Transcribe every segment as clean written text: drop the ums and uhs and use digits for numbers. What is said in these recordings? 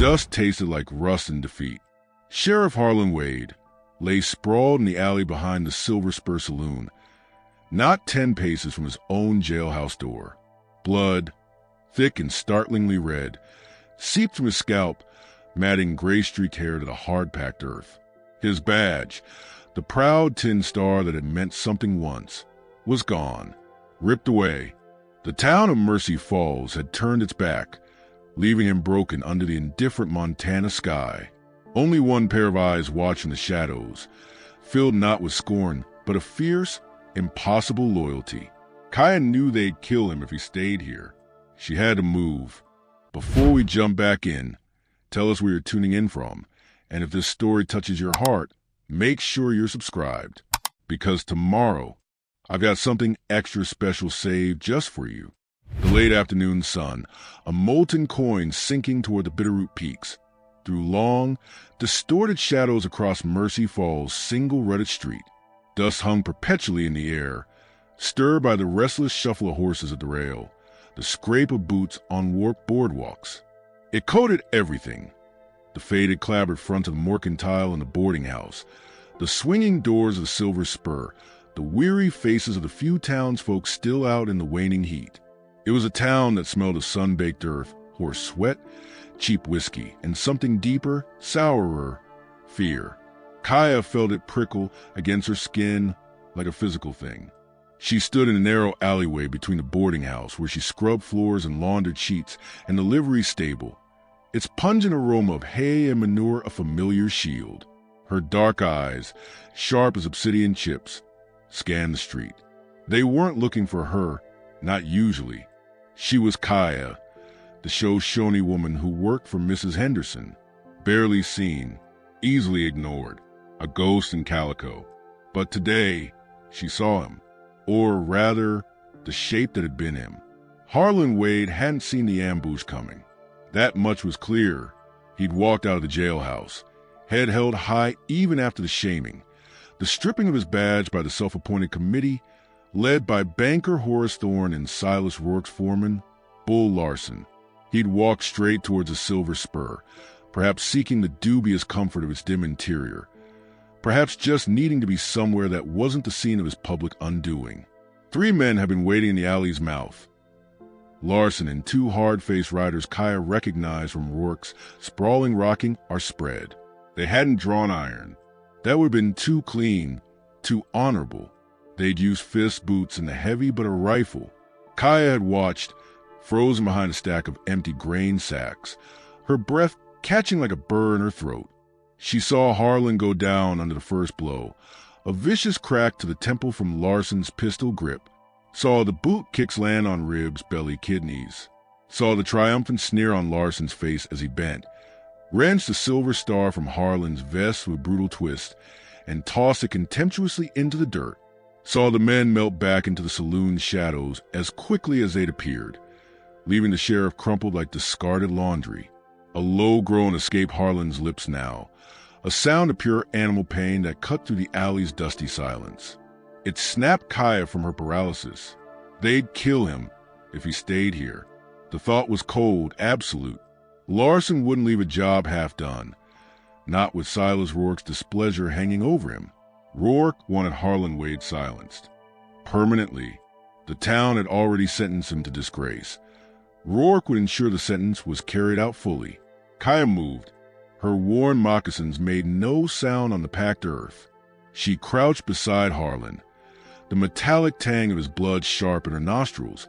dust tasted like rust and defeat. Sheriff Harlan Wade lay sprawled in the alley behind the Silver Spur Saloon, not 10 paces from his own jailhouse door. Blood, thick and startlingly red, seeped from his scalp, matting gray-streaked hair to the hard-packed earth. His badge, the proud tin star that had meant something once, was gone, ripped away. The town of Mercy Falls had turned its back, leaving him broken under the indifferent Montana sky. Only one pair of eyes watched in the shadows, filled not with scorn, but a fierce, impossible loyalty. Kaya knew they'd kill him if he stayed here. She had to move. Before we jump back in, tell us where you're tuning in from, and if this story touches your heart, make sure you're subscribed, because tomorrow I've got something extra special saved just for you. The late afternoon sun, a molten coin sinking toward the Bitterroot Peaks, through long, distorted shadows across Mercy Falls' single-rutted street. Dust hung perpetually in the air, stirred by the restless shuffle of horses at the rail, the scrape of boots on warped boardwalks. It coated everything: the faded clapboard front of the mercantile and the boarding house, the swinging doors of the Silver Spur, the weary faces of the few townsfolk still out in the waning heat. It was a town that smelled of sun-baked earth, horse sweat, cheap whiskey, and something deeper, sourer, fear. Kaya felt it prickle against her skin like a physical thing. She stood in a narrow alleyway between the boarding house where she scrubbed floors and laundered sheets, and the livery stable, its pungent aroma of hay and manure a familiar shield. Her dark eyes, sharp as obsidian chips, scanned the street. They weren't looking for her, not usually. She was Kaya, the Shoshone woman who worked for Mrs. Henderson, barely seen, easily ignored, a ghost in calico. But today, she saw him, or rather, the shape that had been him. Harlan Wade hadn't seen the ambush coming. That much was clear. He'd walked out of the jailhouse, head held high even after the shaming, the stripping of his badge by the self-appointed committee, led by banker Horace Thorne and Silas Rourke's foreman, Bull Larson. He'd walked straight towards the Silver Spur, perhaps seeking the dubious comfort of its dim interior, perhaps just needing to be somewhere that wasn't the scene of his public undoing. 3 men had been waiting in the alley's mouth. Larson and 2 hard-faced riders Kaya recognized from Rourke's sprawling rocking are spread. They hadn't drawn iron. That would have been too clean, too honorable. They'd used fist boots and a heavy but a rifle. Kaya had watched, frozen behind a stack of empty grain sacks, her breath catching like a burr in her throat. She saw Harlan go down under the first blow, a vicious crack to the temple from Larson's pistol grip. Saw the boot kicks land on ribs, belly, kidneys. Saw the triumphant sneer on Larson's face as he bent, wrenched the silver star from Harlan's vest with a brutal twist, and tossed it contemptuously into the dirt. Saw the men melt back into the saloon shadows as quickly as they'd appeared, leaving the sheriff crumpled like discarded laundry. A low groan escaped Harlan's lips now, a sound of pure animal pain that cut through the alley's dusty silence. It snapped Kaya from her paralysis. They'd kill him if he stayed here. The thought was cold, absolute. Larson wouldn't leave a job half done, not with Silas Rourke's displeasure hanging over him. Rourke wanted Harlan Wade silenced. Permanently. The town had already sentenced him to disgrace. Rourke would ensure the sentence was carried out fully. Kaya moved. Her worn moccasins made no sound on the packed earth. She crouched beside Harlan, the metallic tang of his blood sharp in her nostrils,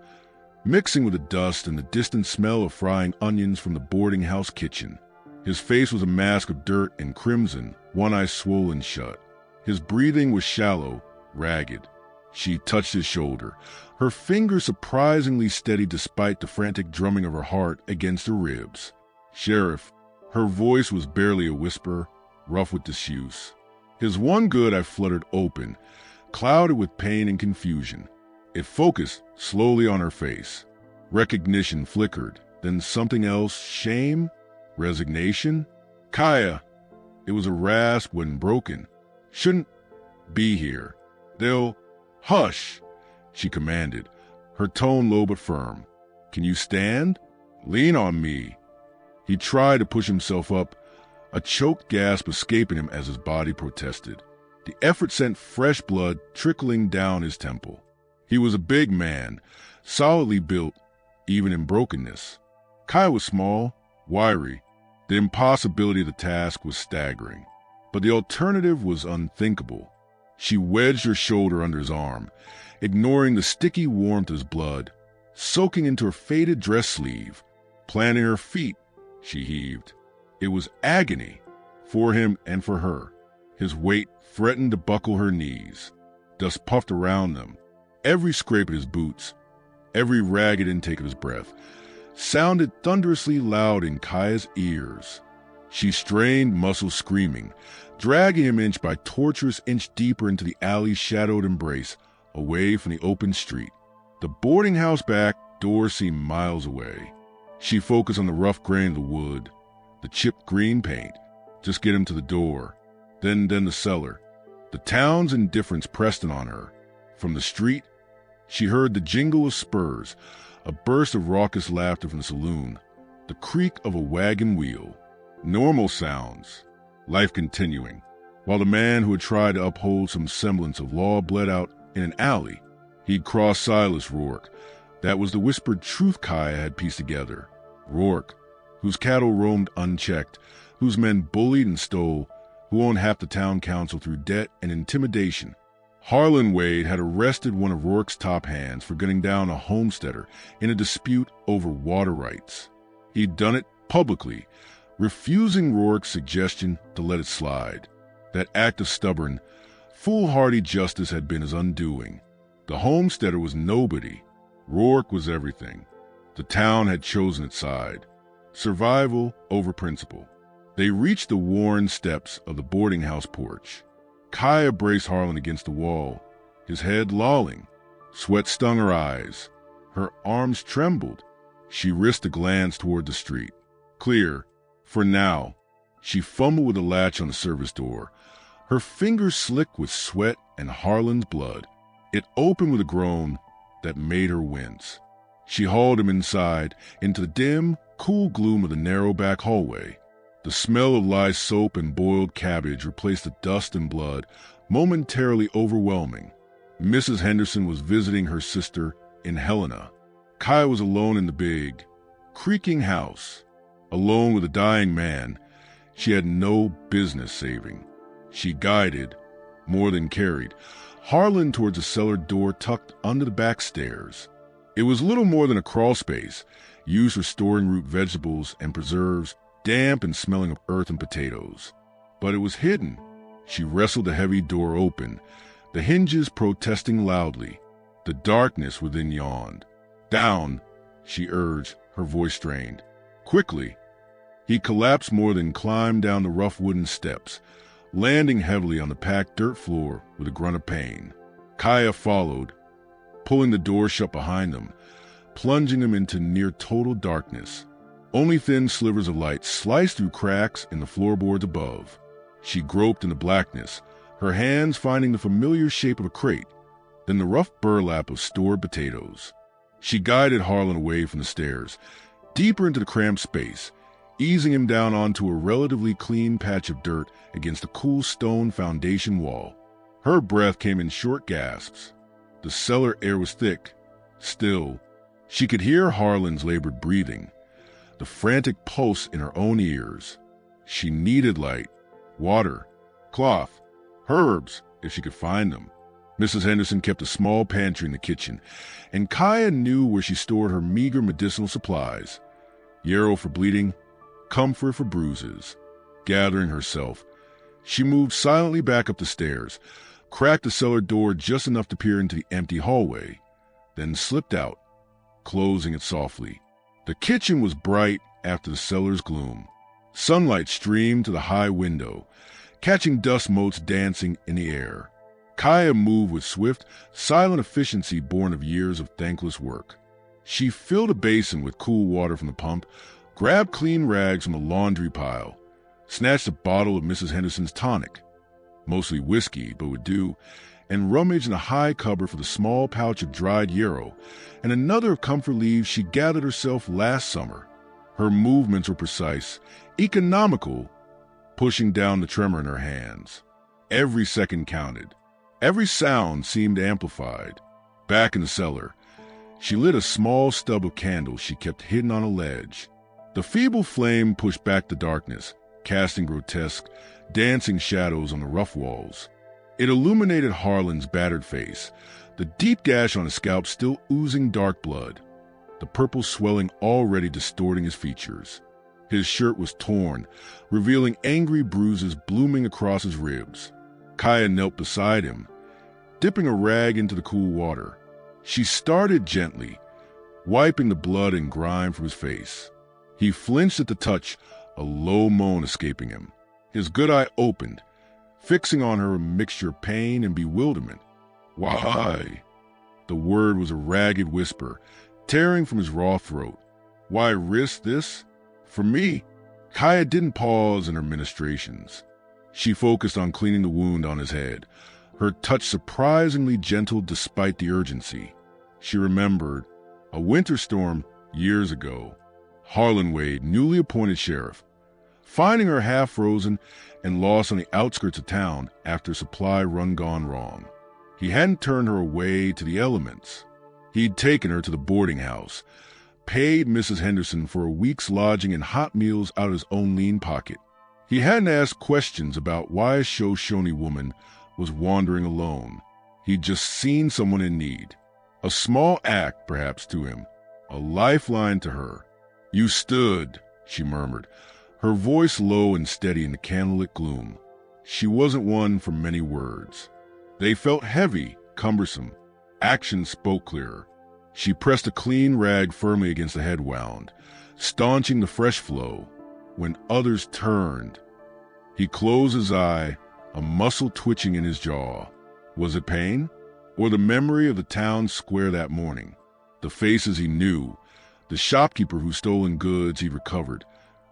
mixing with the dust and the distant smell of frying onions from the boarding house kitchen. His face was a mask of dirt and crimson, one eye swollen shut. His breathing was shallow, ragged. She touched his shoulder, her fingers surprisingly steady despite the frantic drumming of her heart against her ribs. "Sheriff," her voice was barely a whisper, rough with disuse. His one good eye fluttered open, clouded with pain and confusion. It focused slowly on her face. Recognition flickered, then something else, shame, resignation. "Kaya," it was a rasp when broken. "Shouldn't be here. They'll—" "Hush," she commanded, her tone low but firm. "Can you stand? Lean on me." He tried to push himself up, a choked gasp escaping him as his body protested. The effort sent fresh blood trickling down his temple. He was a big man, solidly built, even in brokenness. Kai was small, wiry. The impossibility of the task was staggering. But the alternative was unthinkable. She wedged her shoulder under his arm, ignoring the sticky warmth of his blood, soaking into her faded dress sleeve. Planting her feet, she heaved. It was agony, for him and for her. His weight threatened to buckle her knees. Dust puffed around them. Every scrape of his boots, every ragged intake of his breath, sounded thunderously loud in Kaya's ears. She strained muscles screaming, dragging him inch by torturous inch deeper into the alley's shadowed embrace, away from the open street. The boarding house back door seemed miles away. She focused on the rough grain of the wood, the chipped green paint. Just get him to the door. Then the cellar. The town's indifference pressed in on her. From the street, she heard the jingle of spurs, a burst of raucous laughter from the saloon, the creak of a wagon wheel. Normal sounds, life continuing, while the man who had tried to uphold some semblance of law bled out in an alley. He'd crossed Silas Rourke. That was the whispered truth Kaya had pieced together. Rourke, whose cattle roamed unchecked, whose men bullied and stole, who owned half the town council through debt and intimidation. Harlan Wade had arrested one of Rourke's top hands for gunning down a homesteader in a dispute over water rights. He'd done it publicly, refusing Rourke's suggestion to let it slide. That act of stubborn, foolhardy justice had been his undoing. The homesteader was nobody. Rourke was everything. The town had chosen its side. Survival over principle. They reached the worn steps of the boarding house porch. Kaya braced Harlan against the wall, his head lolling. Sweat stung her eyes. Her arms trembled. She risked a glance toward the street. Clear. For now. She fumbled with the latch on the service door, her fingers slick with sweat and Harlan's blood. It opened with a groan that made her wince. She hauled him inside, into the dim, cool gloom of the narrow back hallway. The smell of lye soap and boiled cabbage replaced the dust and blood, momentarily overwhelming. Mrs. Henderson was visiting her sister in Helena. Kaya was alone in the big, creaking house. Alone with a dying man she had no business saving. She guided, more than carried, Harlan towards a cellar door tucked under the back stairs. It was little more than a crawl space, used for storing root vegetables and preserves, damp and smelling of earth and potatoes. But it was hidden. She wrestled the heavy door open, the hinges protesting loudly. The darkness within yawned. Down, she urged, her voice strained. Quickly. He collapsed more than climbed down the rough wooden steps, landing heavily on the packed dirt floor with a grunt of pain. Kaya followed, pulling the door shut behind them, plunging him into near total darkness. Only thin slivers of light sliced through cracks in the floorboards above. She groped in the blackness, her hands finding the familiar shape of a crate, then the rough burlap of stored potatoes. She guided Harlan away from the stairs, deeper into the cramped space, easing him down onto a relatively clean patch of dirt against the cool stone foundation wall. Her breath came in short gasps. The cellar air was thick, still. She could hear Harlan's labored breathing, the frantic pulse in her own ears. She needed light, water, cloth, herbs, if she could find them. Mrs. Henderson kept a small pantry in the kitchen, and Kaya knew where she stored her meager medicinal supplies. Yarrow for bleeding, comfort for bruises. Gathering herself, she moved silently back up the stairs, cracked the cellar door just enough to peer into the empty hallway, then slipped out, closing it softly. The kitchen was bright after the cellar's gloom. Sunlight streamed to the high window, catching dust motes dancing in the air. Kaya moved with swift, silent efficiency born of years of thankless work. She filled a basin with cool water from the pump, grabbed clean rags from the laundry pile, snatched a bottle of Mrs. Henderson's tonic, mostly whiskey but would do, and rummaged in a high cupboard for the small pouch of dried yarrow and another of comfort leaves she gathered herself last summer. Her movements were precise, economical, pushing down the tremor in her hands. Every second counted. Every sound seemed amplified. Back in the cellar, she lit a small stub of candle she kept hidden on a ledge. The feeble flame pushed back the darkness, casting grotesque, dancing shadows on the rough walls. It illuminated Harlan's battered face, the deep gash on his scalp still oozing dark blood, the purple swelling already distorting his features. His shirt was torn, revealing angry bruises blooming across his ribs. Kaya knelt beside him, dipping a rag into the cool water. She started gently, wiping the blood and grime from his face. He flinched at the touch, a low moan escaping him. His good eye opened, fixing on her a mixture of pain and bewilderment. "Why?" The word was a ragged whisper, tearing from his raw throat. "Why risk this? For me?" Kaya didn't pause in her ministrations. She focused on cleaning the wound on his head, her touch surprisingly gentle despite the urgency. She remembered a winter storm years ago. Harlan Wade, newly appointed sheriff, finding her half-frozen and lost on the outskirts of town after a supply run gone wrong. He hadn't turned her away to the elements. He'd taken her to the boarding house, paid Mrs. Henderson for a week's lodging and hot meals out of his own lean pocket. He hadn't asked questions about why a Shoshone woman was wandering alone. He'd just seen someone in need. A small act, perhaps, to him. A lifeline to her. "You stood," she murmured, her voice low and steady in the candlelit gloom. She wasn't one for many words. They felt heavy, cumbersome. Action spoke clearer. She pressed a clean rag firmly against the head wound, staunching the fresh flow. When others turned, he closed his eye, a muscle twitching in his jaw. Was it pain? Or the memory of the town square that morning? The faces he knew, the shopkeeper whose stolen goods he'd recovered,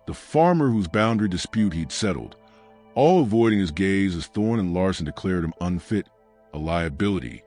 the farmer whose boundary dispute he'd settled, all avoiding his gaze as Thorne and Larson declared him unfit, a liability,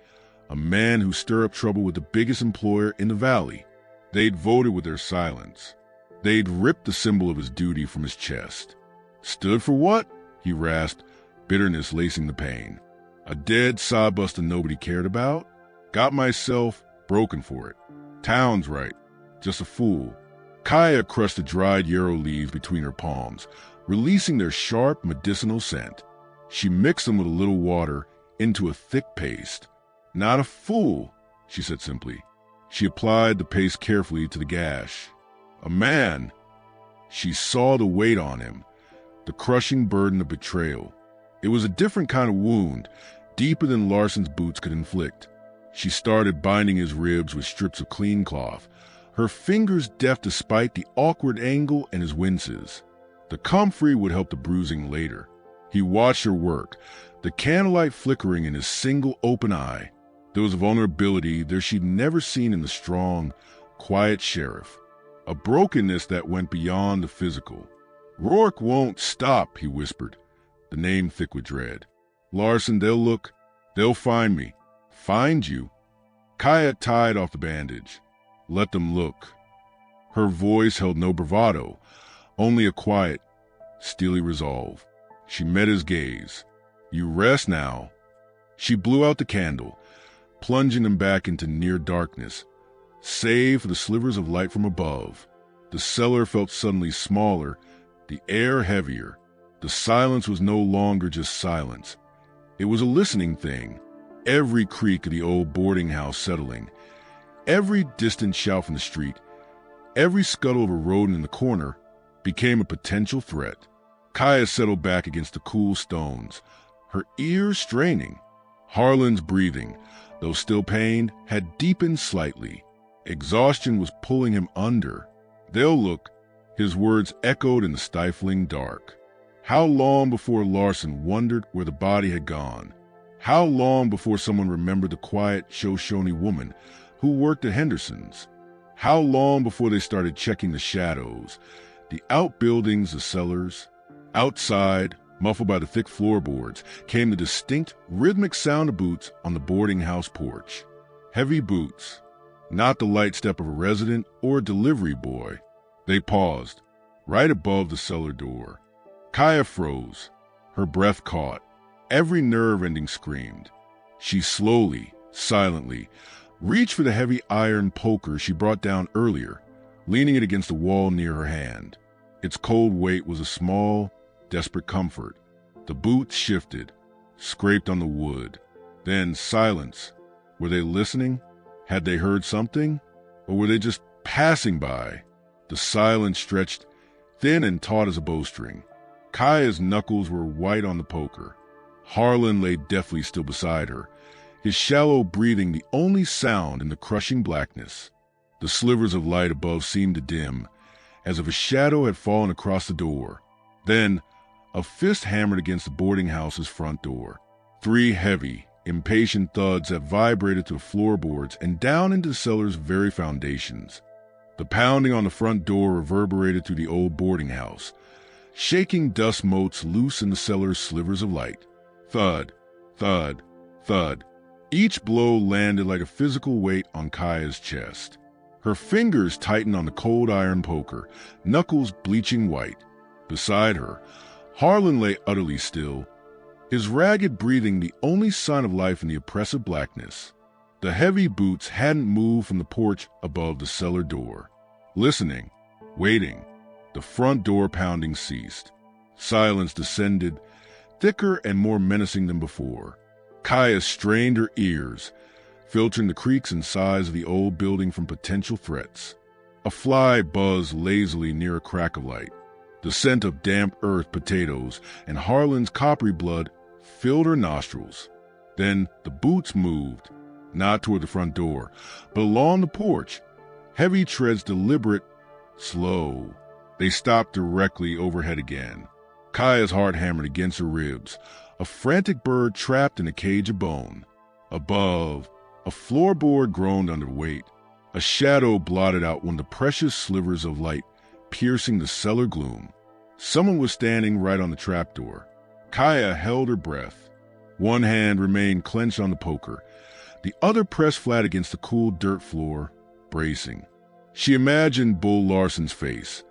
a man who stirred up trouble with the biggest employer in the valley. They'd voted with their silence. They'd ripped the symbol of his duty from his chest. "Stood for what?" he rasped, bitterness lacing the pain. "A dead sawbuster nobody cared about? Got myself broken for it. Town's right. Just a fool." Kaya crushed the dried yarrow leaves between her palms, releasing their sharp medicinal scent. She mixed them with a little water into a thick paste. "Not a fool," she said simply. She applied the paste carefully to the gash. "A man." She saw the weight on him, the crushing burden of betrayal. It was a different kind of wound, deeper than Larson's boots could inflict. She started binding his ribs with strips of clean cloth, her fingers deft despite the awkward angle and his winces. The comfrey would help the bruising later. He watched her work, the candlelight flickering in his single open eye. There was a vulnerability there she'd never seen in the strong, quiet sheriff, a brokenness that went beyond the physical. "Rourke won't stop," he whispered, the name thick with dread. "Larson, they'll look. They'll find me." "Find you?" Kaya tied off the bandage. "Let them look." Her voice held no bravado, only a quiet, steely resolve. She met his gaze. "You rest now." She blew out the candle, plunging them back into near darkness, save for the slivers of light from above. The cellar felt suddenly smaller, the air heavier. The silence was no longer just silence. It was a listening thing, every creak of the old boarding house settling, every distant shout from the street, every scuttle of a rodent in the corner became a potential threat. Kaya settled back against the cool stones, her ears straining. Harlan's breathing, though still pained, had deepened slightly. Exhaustion was pulling him under. "They'll look," his words echoed in the stifling dark. How long before Larson wondered where the body had gone? How long before someone remembered the quiet Shoshone woman who worked at Henderson's? How long before they started checking the shadows, the outbuildings, the cellars? Outside, muffled by the thick floorboards, came the distinct, rhythmic sound of boots on the boarding house porch. Heavy boots, not the light step of a resident or a delivery boy. They paused, right above the cellar door. Kaya froze. Her breath caught. Every nerve ending screamed. She slowly, silently, reached for the heavy iron poker she brought down earlier, leaning it against the wall near her hand. Its cold weight was a small, desperate comfort. The boots shifted, scraped on the wood. Then silence. Were they listening? Had they heard something? Or were they just passing by? The silence stretched thin and taut as a bowstring. Kaya's knuckles were white on the poker. Harlan lay deathly still beside her, his shallow breathing the only sound in the crushing blackness. The slivers of light above seemed to dim, as if a shadow had fallen across the door. Then, a fist hammered against the boarding house's front door. 3 heavy, impatient thuds that vibrated to the floorboards and down into the cellar's very foundations. The pounding on the front door reverberated through the old boarding house, shaking dust motes loose in the cellar's slivers of light. Thud, thud, thud. Each blow landed like a physical weight on Kaya's chest. Her fingers tightened on the cold iron poker, knuckles bleaching white. Beside her, Harlan lay utterly still, his ragged breathing the only sign of life in the oppressive blackness. The heavy boots hadn't moved from the porch above the cellar door. Listening, waiting, the front door pounding ceased. Silence descended, thicker and more menacing than before. Kaya strained her ears, filtering the creaks and sighs of the old building from potential threats. A fly buzzed lazily near a crack of light. The scent of damp earth, potatoes, and Harlan's coppery blood filled her nostrils. Then the boots moved, not toward the front door, but along the porch, heavy treads deliberate, slow. They stopped directly overhead again. Kaya's heart hammered against her ribs, a frantic bird trapped in a cage of bone. Above, a floorboard groaned under weight. A shadow blotted out one of the precious slivers of light piercing the cellar gloom. Someone was standing right on the trapdoor. Kaya held her breath. One hand remained clenched on the poker, the other pressed flat against the cool dirt floor, bracing. She imagined Bull Larson's face,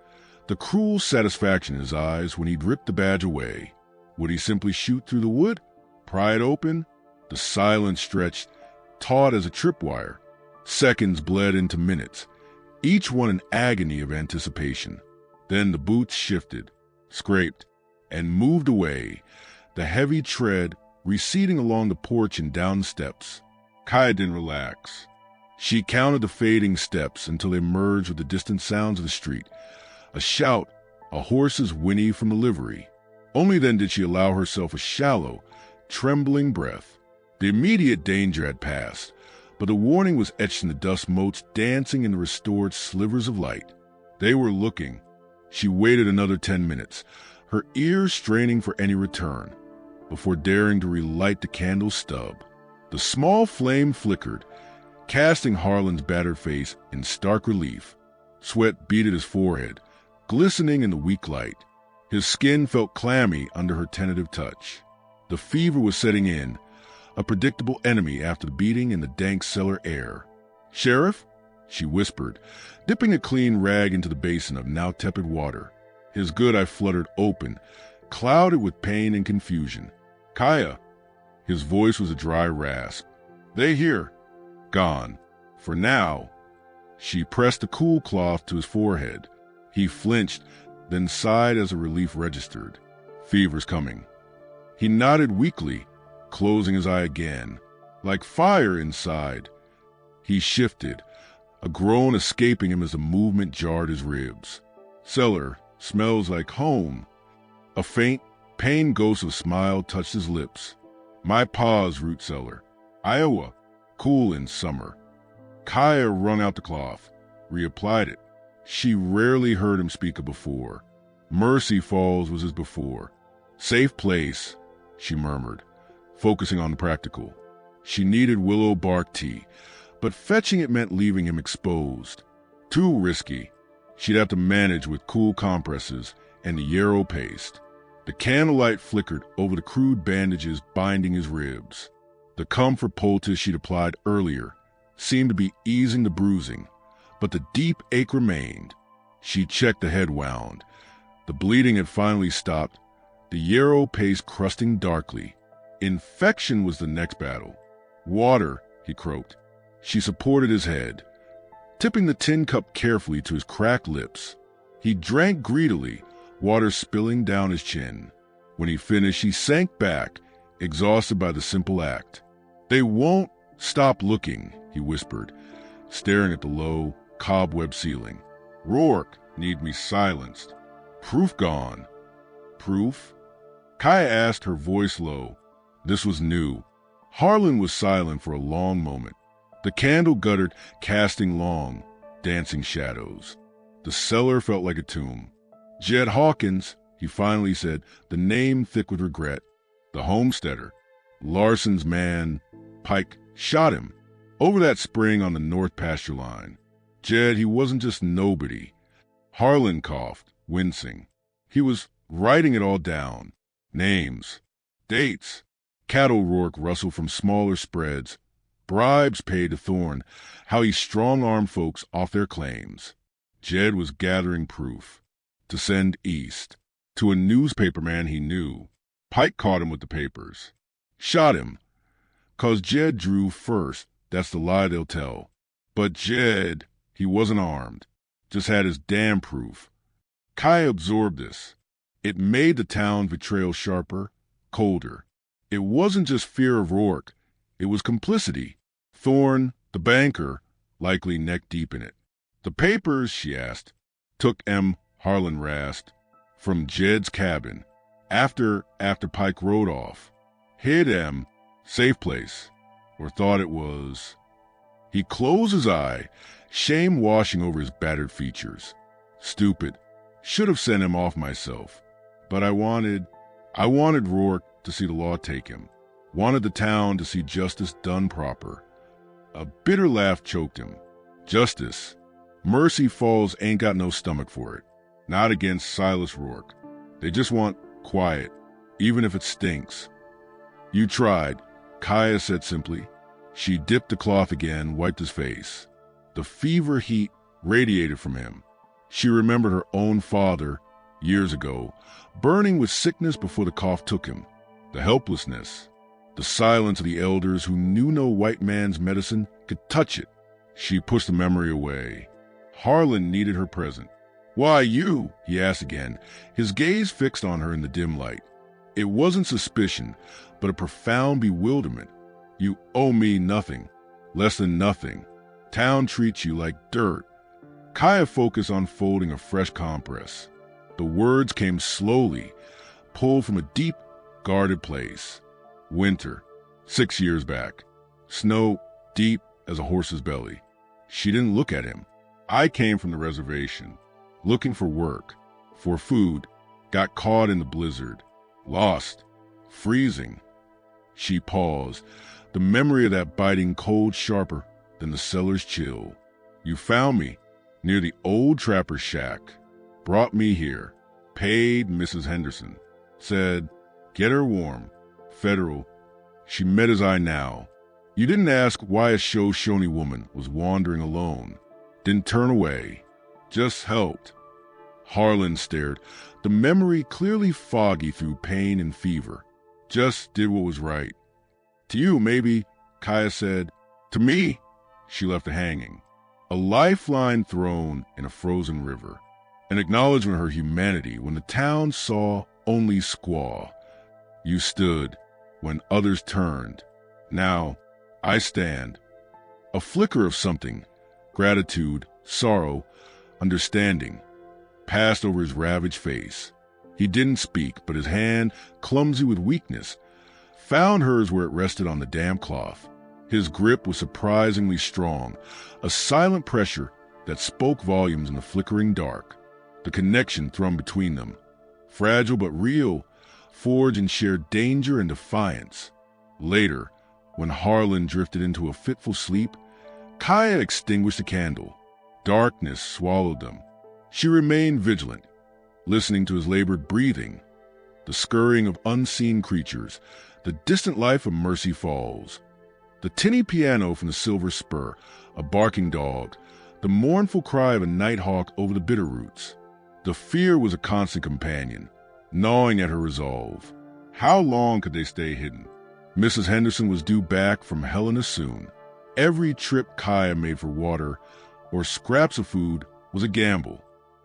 the cruel satisfaction in his eyes when he'd ripped the badge away. Would he simply shoot through the wood, pry it open? The silence stretched, taut as a tripwire. Seconds bled into minutes, each one an agony of anticipation. Then the boots shifted, scraped, and moved away, the heavy tread receding along the porch and down the steps. Kaya didn't relax. She counted the fading steps until they merged with the distant sounds of the street. A shout, a horse's whinny from the livery. Only then did she allow herself a shallow, trembling breath. The immediate danger had passed, but the warning was etched in the dust motes dancing in the restored slivers of light. They were looking. She waited another 10 minutes, her ears straining for any return, before daring to relight the candle's stub. The small flame flickered, casting Harlan's battered face in stark relief. Sweat beaded his forehead, glistening in the weak light. His skin felt clammy under her tentative touch. The fever was setting in, a predictable enemy after the beating in the dank cellar air. "Sheriff?" she whispered, dipping a clean rag into the basin of now tepid water. His good eye fluttered open, clouded with pain and confusion. "Kaya." His voice was a dry rasp. "They here." "Gone. For now." She pressed the cool cloth to his forehead. He flinched, then sighed as a relief registered. "Fever's coming." He nodded weakly, closing his eye again. Like fire inside. He shifted, a groan escaping him as the movement jarred his ribs. "Cellar smells like home." A faint, pain ghost of smile touched his lips. "My pa's root cellar. Iowa. Cool in summer." Kaya wrung out the cloth, reapplied it. She rarely heard him speak of before. Mercy Falls was his before. "Safe place," she murmured, focusing on the practical. She needed willow bark tea, but fetching it meant leaving him exposed. Too risky. She'd have to manage with cool compresses and the yarrow paste. The candlelight flickered over the crude bandages binding his ribs. The comfort poultice she'd applied earlier seemed to be easing the bruising, but the deep ache remained. She checked the head wound. The bleeding had finally stopped, the yarrow paste crusting darkly. Infection was the next battle. Water, he croaked. She supported his head, tipping the tin cup carefully to his cracked lips. He drank greedily, water spilling down his chin. When he finished, he sank back, exhausted by the simple act. They won't stop looking, he whispered, staring at the low, cobweb ceiling. Rourke need me silenced. Proof gone. Proof? Kaya asked, her voice low. This was new. Harlan was silent for a long moment. The candle guttered, casting long, dancing shadows. The cellar felt like a tomb. Jed Hawkins, he finally said, the name thick with regret. The homesteader. Larson's man, Pike, shot him. Over that spring on the north pasture line. Jed, he wasn't just nobody. Harlan coughed, wincing. He was writing it all down. Names. Dates. Cattle Rourke rustled from smaller spreads. Bribes paid to Thorne. How he strong-armed folks off their claims. Jed was gathering proof. To send east. To a newspaperman he knew. Pike caught him with the papers. Shot him. 'Cause Jed drew first. That's the lie they'll tell. But Jed, he wasn't armed. Just had his damn proof. Kaya absorbed this. It made the town's betrayal sharper, colder. It wasn't just fear of Rourke. It was complicity. Thorne, the banker, likely neck-deep in it. The papers, she asked, took M. Harlan rasped, from Jed's cabin, after Pike rode off. Hid M. Safe place, or thought it was. He closed his eye, shame washing over his battered features. Stupid. Should have sent him off myself. But I wanted Rourke to see the law take him. Wanted the town to see justice done proper. A bitter laugh choked him. Justice. Mercy Falls ain't got no stomach for it. Not against Silas Rourke. They just want quiet, even if it stinks. You tried, Kaya said simply. She dipped the cloth again, wiped his face. The fever heat radiated from him. She remembered her own father, years ago, burning with sickness before the cough took him. The helplessness, the silence of the elders who knew no white man's medicine could touch it. She pushed the memory away. Harlan needed her present. Why you? He asked again, his gaze fixed on her in the dim light. It wasn't suspicion, but a profound bewilderment. You owe me nothing, less than nothing. Town treats you like dirt. Kaya focused on folding a fresh compress. The words came slowly, pulled from a deep, guarded place. Winter, 6 years back. Snow deep as a horse's belly. She didn't look at him. I came from the reservation, looking for work, for food, got caught in the blizzard, lost, freezing. She paused, the memory of that biting cold sharper than the cellar's chill. You found me, near the old trapper's shack, brought me here, paid Mrs. Henderson, said, get her warm, federal. She met his eye now. You didn't ask why a Shoshone woman was wandering alone, didn't turn away, just helped. Harlan stared, the memory clearly foggy through pain and fever. Just did what was right. To you, maybe, Kaya said. To me, she left it hanging. A lifeline thrown in a frozen river. An acknowledgement of her humanity when the town saw only squaw. You stood when others turned. Now, I stand. A flicker of something, gratitude, sorrow, understanding, passed over his ravaged face. He didn't speak, but his hand, clumsy with weakness, found hers where it rested on the damp cloth. His grip was surprisingly strong, a silent pressure that spoke volumes in the flickering dark. The connection thrummed between them, fragile but real, forged in shared danger and defiance. Later, when Harlan drifted into a fitful sleep, Kaya extinguished the candle. Darkness swallowed them. She remained vigilant, listening to his labored breathing, the scurrying of unseen creatures, the distant life of Mercy Falls. The tinny piano from the Silver Spur, a barking dog, the mournful cry of a nighthawk over the bitter roots. The fear was a constant companion, gnawing at her resolve. How long could they stay hidden? Mrs. Henderson was due back from Helena soon. Every trip Kaya made for water or scraps of food was a gamble.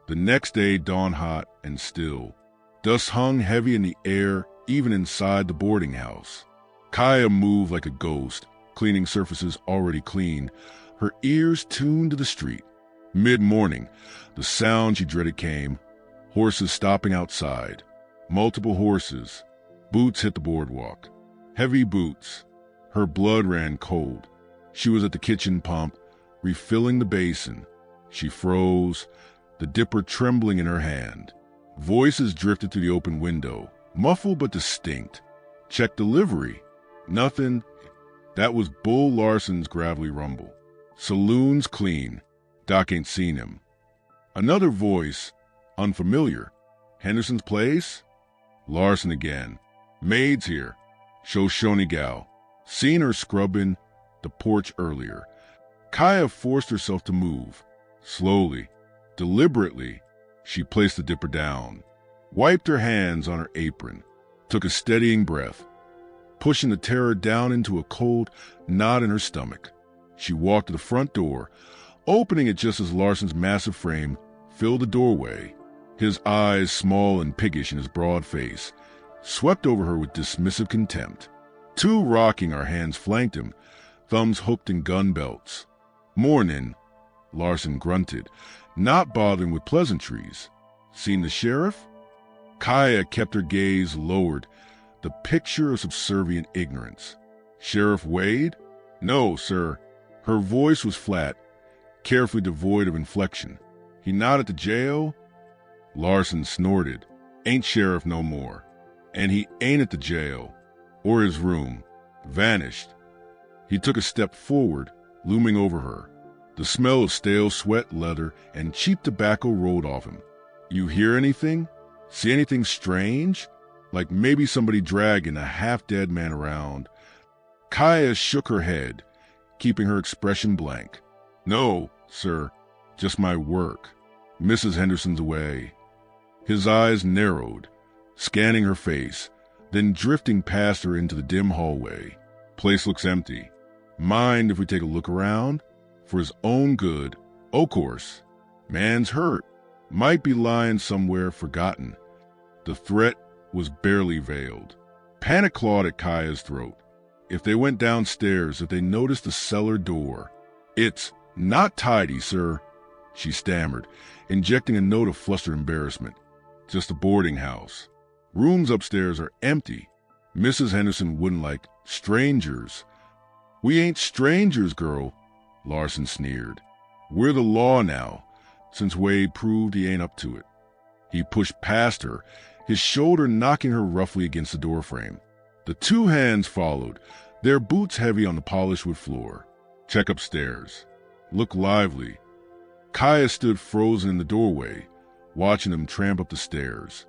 The next day dawned hot and still. Dust hung heavy in the air, even inside the boarding house. Kaya moved like a ghost, cleaning surfaces already clean, her ears tuned to the street. Mid-morning, the sound she dreaded came, horses stopping outside. Multiple horses. Boots hit the boardwalk. Heavy boots. Her blood ran cold. She was at the kitchen pump, refilling the basin. She froze, the dipper trembling in her hand. Voices drifted through the open window, muffled but distinct. Check delivery. Nothing. That was Bull Larson's gravelly rumble. Saloon's clean. Doc ain't seen him. Another voice, unfamiliar. Henderson's place? Larson again. Maid's here. Shoshone gal. Seen her scrubbing the porch earlier. Kaya forced herself to move. Slowly, deliberately, she placed the dipper down, wiped her hands on her apron, took a steadying breath, pushing the terror down into a cold knot in her stomach. She walked to the front door, opening it just as Larson's massive frame filled the doorway. His eyes, small and piggish in his broad face, swept over her with dismissive contempt. Two rocking our hands flanked him, thumbs hooked in gun belts. Mornin', Larson grunted, not bothering with pleasantries. Seen the sheriff? Kaya kept her gaze lowered, the picture of subservient ignorance. Sheriff Wade? No, sir. Her voice was flat, carefully devoid of inflection. He nodded to jail? Larson snorted. Ain't sheriff no more. And he ain't at the jail. Or his room. Vanished. He took a step forward, looming over her. The smell of stale sweat, leather, and cheap tobacco rolled off him. You hear anything? See anything strange? Like maybe somebody dragging a half-dead man around. Kaya shook her head, keeping her expression blank. No, sir, just my work. Mrs. Henderson's away. His eyes narrowed, scanning her face, then drifting past her into the dim hallway. Place looks empty. Mind if we take a look around? For his own good, o' course. Man's hurt. Might be lying somewhere forgotten. The threat was barely veiled. Panic clawed at Kaya's throat. If they went downstairs, if they noticed the cellar door. It's not tidy, sir, she stammered, injecting a note of flustered embarrassment. Just a boarding house. Rooms upstairs are empty. Mrs. Henderson wouldn't like strangers. We ain't strangers, girl, Larson sneered. We're the law now, since Wade proved he ain't up to it. He pushed past her, his shoulder knocking her roughly against the doorframe. The two hands followed, their boots heavy on the polished wood floor. Check upstairs. Look lively. Kaya stood frozen in the doorway, watching them tramp up the stairs.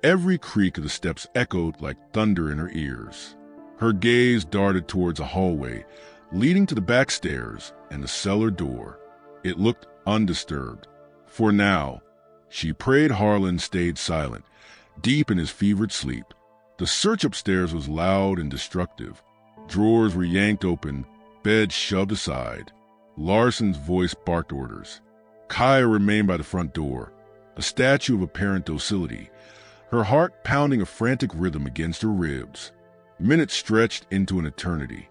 Every creak of the steps echoed like thunder in her ears. Her gaze darted towards a hallway leading to the back stairs and the cellar door. It looked undisturbed. For now, she prayed Harlan stayed silent, deep in his fevered sleep. The search upstairs was loud and destructive. Drawers were yanked open, beds shoved aside. Larson's voice barked orders. Kaya remained by the front door, a statue of apparent docility, her heart pounding a frantic rhythm against her ribs. Minutes stretched into an eternity.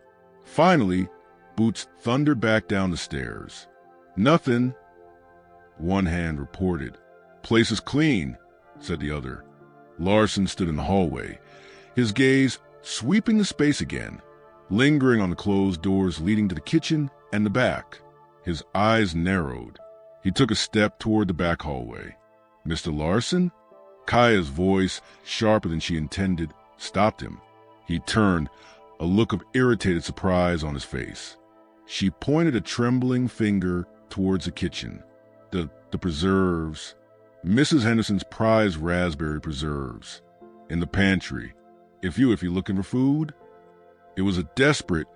Finally, boots thundered back down the stairs. Nothing, one hand reported. Place is clean, said the other. Larson stood in the hallway, his gaze sweeping the space again, lingering on the closed doors leading to the kitchen and the back. His eyes narrowed. He took a step toward the back hallway. Mr. Larson? Kaya's voice, sharper than she intended, stopped him. He turned, a look of irritated surprise on his face. She pointed a trembling finger towards the kitchen. The preserves. Mrs. Henderson's prized raspberry preserves. In the pantry. If you looking for food? It was a desperate,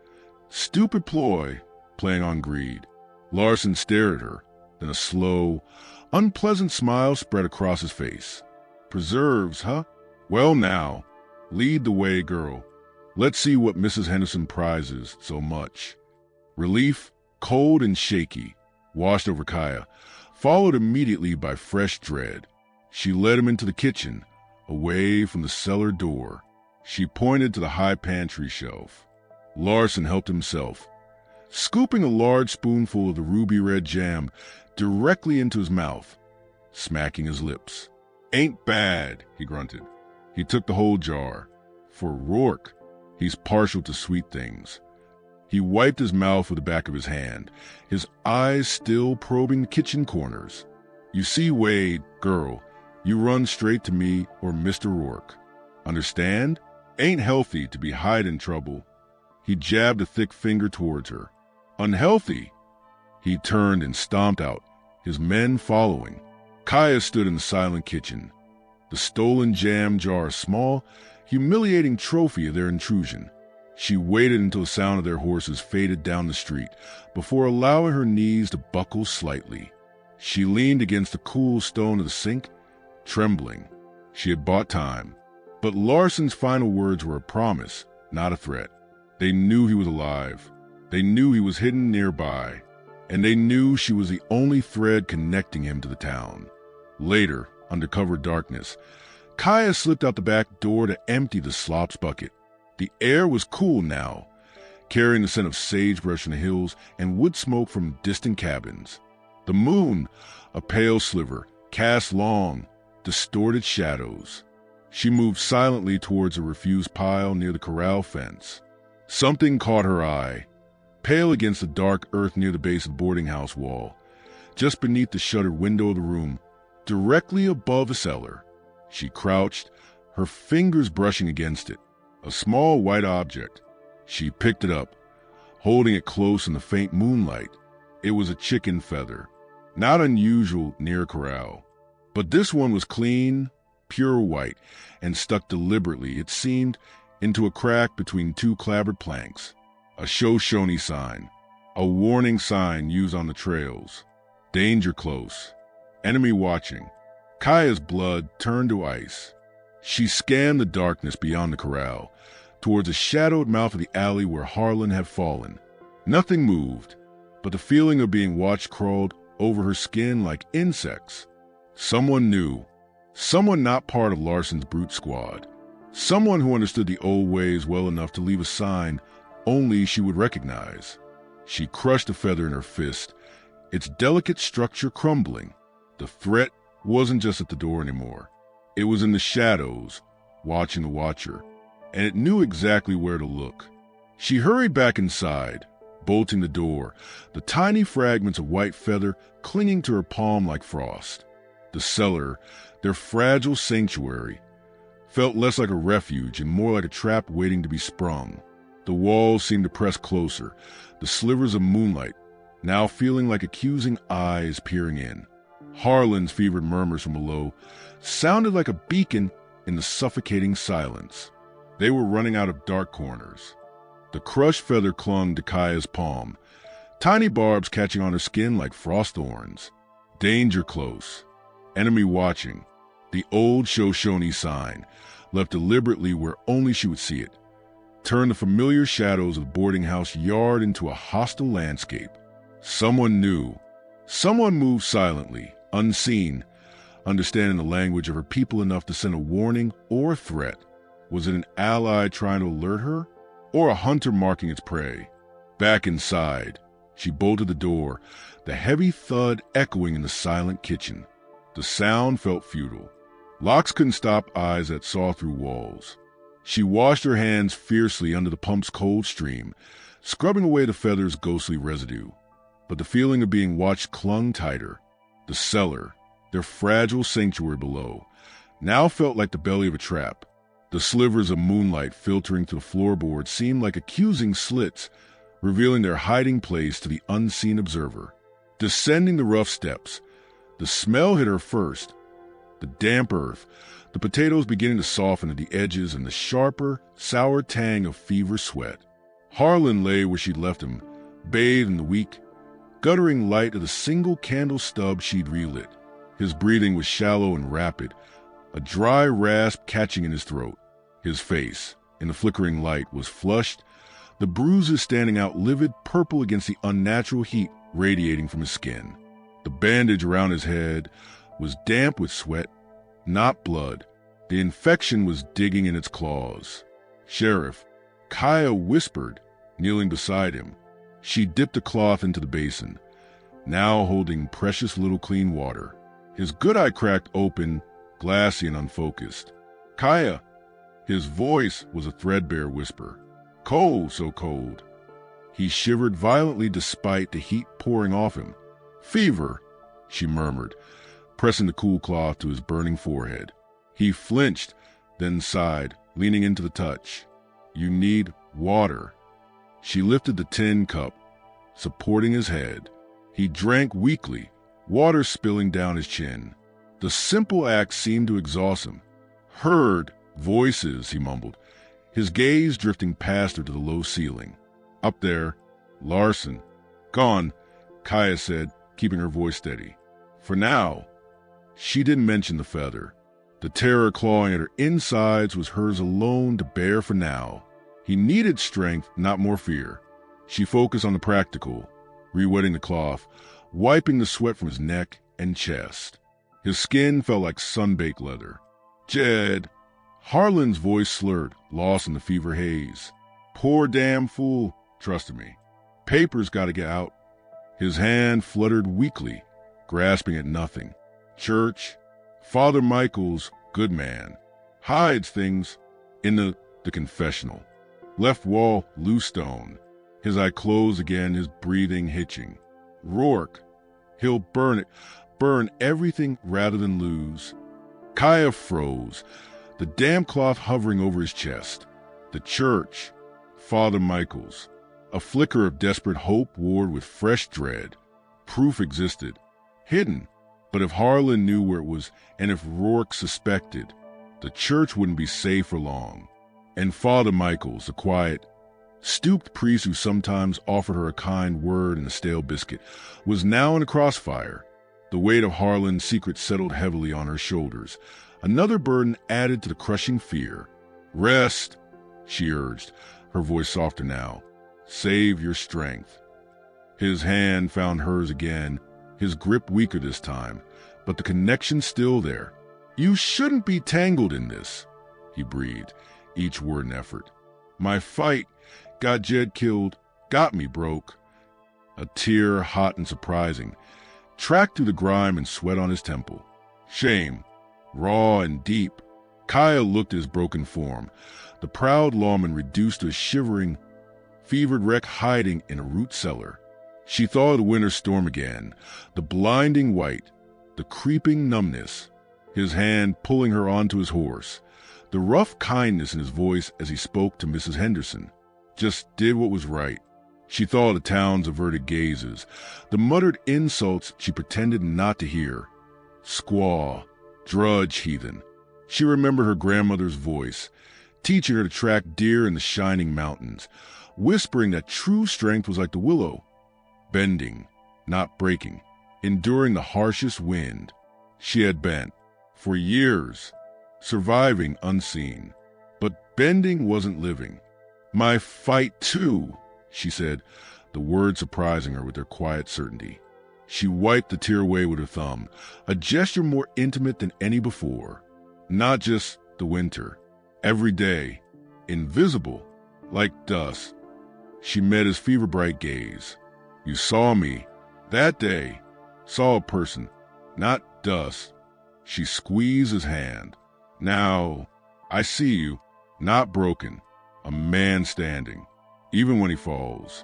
stupid ploy playing on greed. Larson stared at her, Then a slow, unpleasant smile spread across his face. Preserves, huh? Well now, lead the way, girl. Let's see what Mrs. Henderson prizes so much. Relief, cold and shaky, washed over Kaya, followed immediately by fresh dread. She led him into the kitchen, away from the cellar door. She pointed to the high pantry shelf. Larson helped himself, scooping a large spoonful of the ruby-red jam directly into his mouth, smacking his lips. Ain't bad, he grunted. He took the whole jar. For Rourke, he's partial to sweet things. He wiped his mouth with the back of his hand, his eyes still probing the kitchen corners. You see, Wade, girl, you run straight to me or Mr. Rourke. Understand? Ain't healthy to be hiding trouble. He jabbed a thick finger towards her. Unhealthy? He turned and stomped out, his men following. Kaya stood in the silent kitchen, the stolen jam jar a small, humiliating trophy of their intrusion. She waited until the sound of their horses faded down the street before allowing her knees to buckle slightly. She leaned against the cool stone of the sink, trembling. She had bought time. But Larson's final words were a promise, not a threat. They knew he was alive. They knew he was hidden nearby. And they knew she was the only thread connecting him to the town. Later, under cover darkness, Kaya slipped out the back door to empty the slops bucket. The air was cool now, carrying the scent of sagebrush in the hills and wood smoke from distant cabins. The moon, a pale sliver, cast long, distorted shadows. She moved silently towards a refuse pile near the corral fence. Something caught her eye, pale against the dark earth near the base of the boarding house wall, just beneath the shuttered window of the room, directly above the cellar. She crouched, her fingers brushing against it. A small white object. She picked it up, holding it close in the faint moonlight. It was a chicken feather, not unusual near a corral. But this one was clean, pure white, and stuck deliberately, it seemed, into a crack between two clabbered planks. A Shoshone sign, a warning sign used on the trails. Danger close. Enemy watching. Kaya's blood turned to ice. She scanned the darkness beyond the corral, towards the shadowed mouth of the alley where Harlan had fallen. Nothing moved, but the feeling of being watched crawled over her skin like insects. Someone new, someone not part of Larson's brute squad, someone who understood the old ways well enough to leave a sign only she would recognize. She crushed the feather in her fist, its delicate structure crumbling. The threat wasn't just at the door anymore. It was in the shadows, watching the watcher, and it knew exactly where to look. She hurried back inside, bolting the door, the tiny fragments of white feather clinging to her palm like frost. The cellar, their fragile sanctuary, felt less like a refuge and more like a trap waiting to be sprung. The walls seemed to press closer, the slivers of moonlight now feeling like accusing eyes peering in. Harlan's fevered murmurs from below sounded like a beacon in the suffocating silence. They were running out of dark corners. The crushed feather clung to Kaya's palm, tiny barbs catching on her skin like frost thorns. Danger close. Enemy watching. The old Shoshone sign, left deliberately where only she would see it, turned the familiar shadows of the boarding house yard into a hostile landscape. Someone new. Someone moved silently, unseen, understanding the language of her people enough to send a warning or a threat. Was it an ally trying to alert her, or a hunter marking its prey? Back inside, she bolted the door, the heavy thud echoing in the silent kitchen. The sound felt futile. Locks couldn't stop eyes that saw through walls. She washed her hands fiercely under the pump's cold stream, scrubbing away the feather's ghostly residue. But the feeling of being watched clung tighter. The cellar, their fragile sanctuary below, now felt like the belly of a trap. The slivers of moonlight filtering through the floorboards seemed like accusing slits, revealing their hiding place to the unseen observer. Descending the rough steps, the smell hit her first. The damp earth, the potatoes beginning to soften at the edges, and the sharper, sour tang of fever sweat. Harlan lay where she'd left him, bathed in the weak, guttering light of the single candle stub she'd relit. His breathing was shallow and rapid, a dry rasp catching in his throat. His face, in the flickering light, was flushed, the bruises standing out livid purple against the unnatural heat radiating from his skin. The bandage around his head was damp with sweat, not blood. The infection was digging in its claws. "Sheriff," Kaya whispered, kneeling beside him. She dipped a cloth into the basin, now holding precious little clean water. His good eye cracked open, glassy and unfocused. "Kaya." His voice was a threadbare whisper. "Cold, so cold." He shivered violently despite the heat pouring off him. "Fever," she murmured, pressing the cool cloth to his burning forehead. He flinched, then sighed, leaning into the touch. "You need water." She lifted the tin cup, supporting his head. He drank weakly, water spilling down his chin. The simple act seemed to exhaust him. "Heard voices," he mumbled, his gaze drifting past her to the low ceiling. "Up there, Larson." "Gone," Kaya said, keeping her voice steady. "For now." She didn't mention the feather. The terror clawing at her insides was hers alone to bear for now. He needed strength, not more fear. She focused on the practical, re-wetting the cloth, wiping the sweat from his neck and chest. His skin felt like sun-baked leather. "Jed." Harlan's voice slurred, lost in the fever haze. "Poor damn fool. Trusted me. Paper's gotta get out." His hand fluttered weakly, grasping at nothing. "Church. Father Michael's good man. Hides things in the confessional. Left wall, loose stone." His eye closed again, his breathing hitching. "Rourke. He'll burn everything rather than lose." Kaya froze, the damp cloth hovering over his chest. The church. Father Michael's. A flicker of desperate hope warred with fresh dread. Proof existed. Hidden. But if Harlan knew where it was, and if Rourke suspected, the church wouldn't be safe for long. And Father Michael's, the quiet, stooped priest who sometimes offered her a kind word and a stale biscuit, was now in the crossfire. The weight of Harlan's secret settled heavily on her shoulders, another burden added to the crushing fear. "Rest," she urged, her voice softer now. "Save your strength." His hand found hers again, his grip weaker this time, but the connection still there. "You shouldn't be tangled in this," he breathed, each word an effort. "My fight got Jed killed, got me broke." A tear, hot and surprising, tracked through the grime and sweat on his temple. Shame, raw and deep. Kaya looked at his broken form, the proud lawman reduced to a shivering, fevered wreck hiding in a root cellar. She thought of the winter storm again, the blinding white, the creeping numbness, his hand pulling her onto his horse, the rough kindness in his voice as he spoke to Mrs. Henderson. Just did what was right. She thought of the town's averted gazes, the muttered insults she pretended not to hear. Squaw, drudge, heathen. She remembered her grandmother's voice, teaching her to track deer in the shining mountains, whispering that true strength was like the willow, bending, not breaking, enduring the harshest wind. She had bent, for years, surviving unseen. But bending wasn't living. "My fight too," she said, the words surprising her with their quiet certainty. She wiped the tear away with her thumb, a gesture more intimate than any before. Not just the winter. Every day, invisible, like dust. She met his fever-bright gaze. "You saw me that day, saw a person, not dust." She squeezed his hand. "Now, I see you, not broken, a man standing, even when he falls."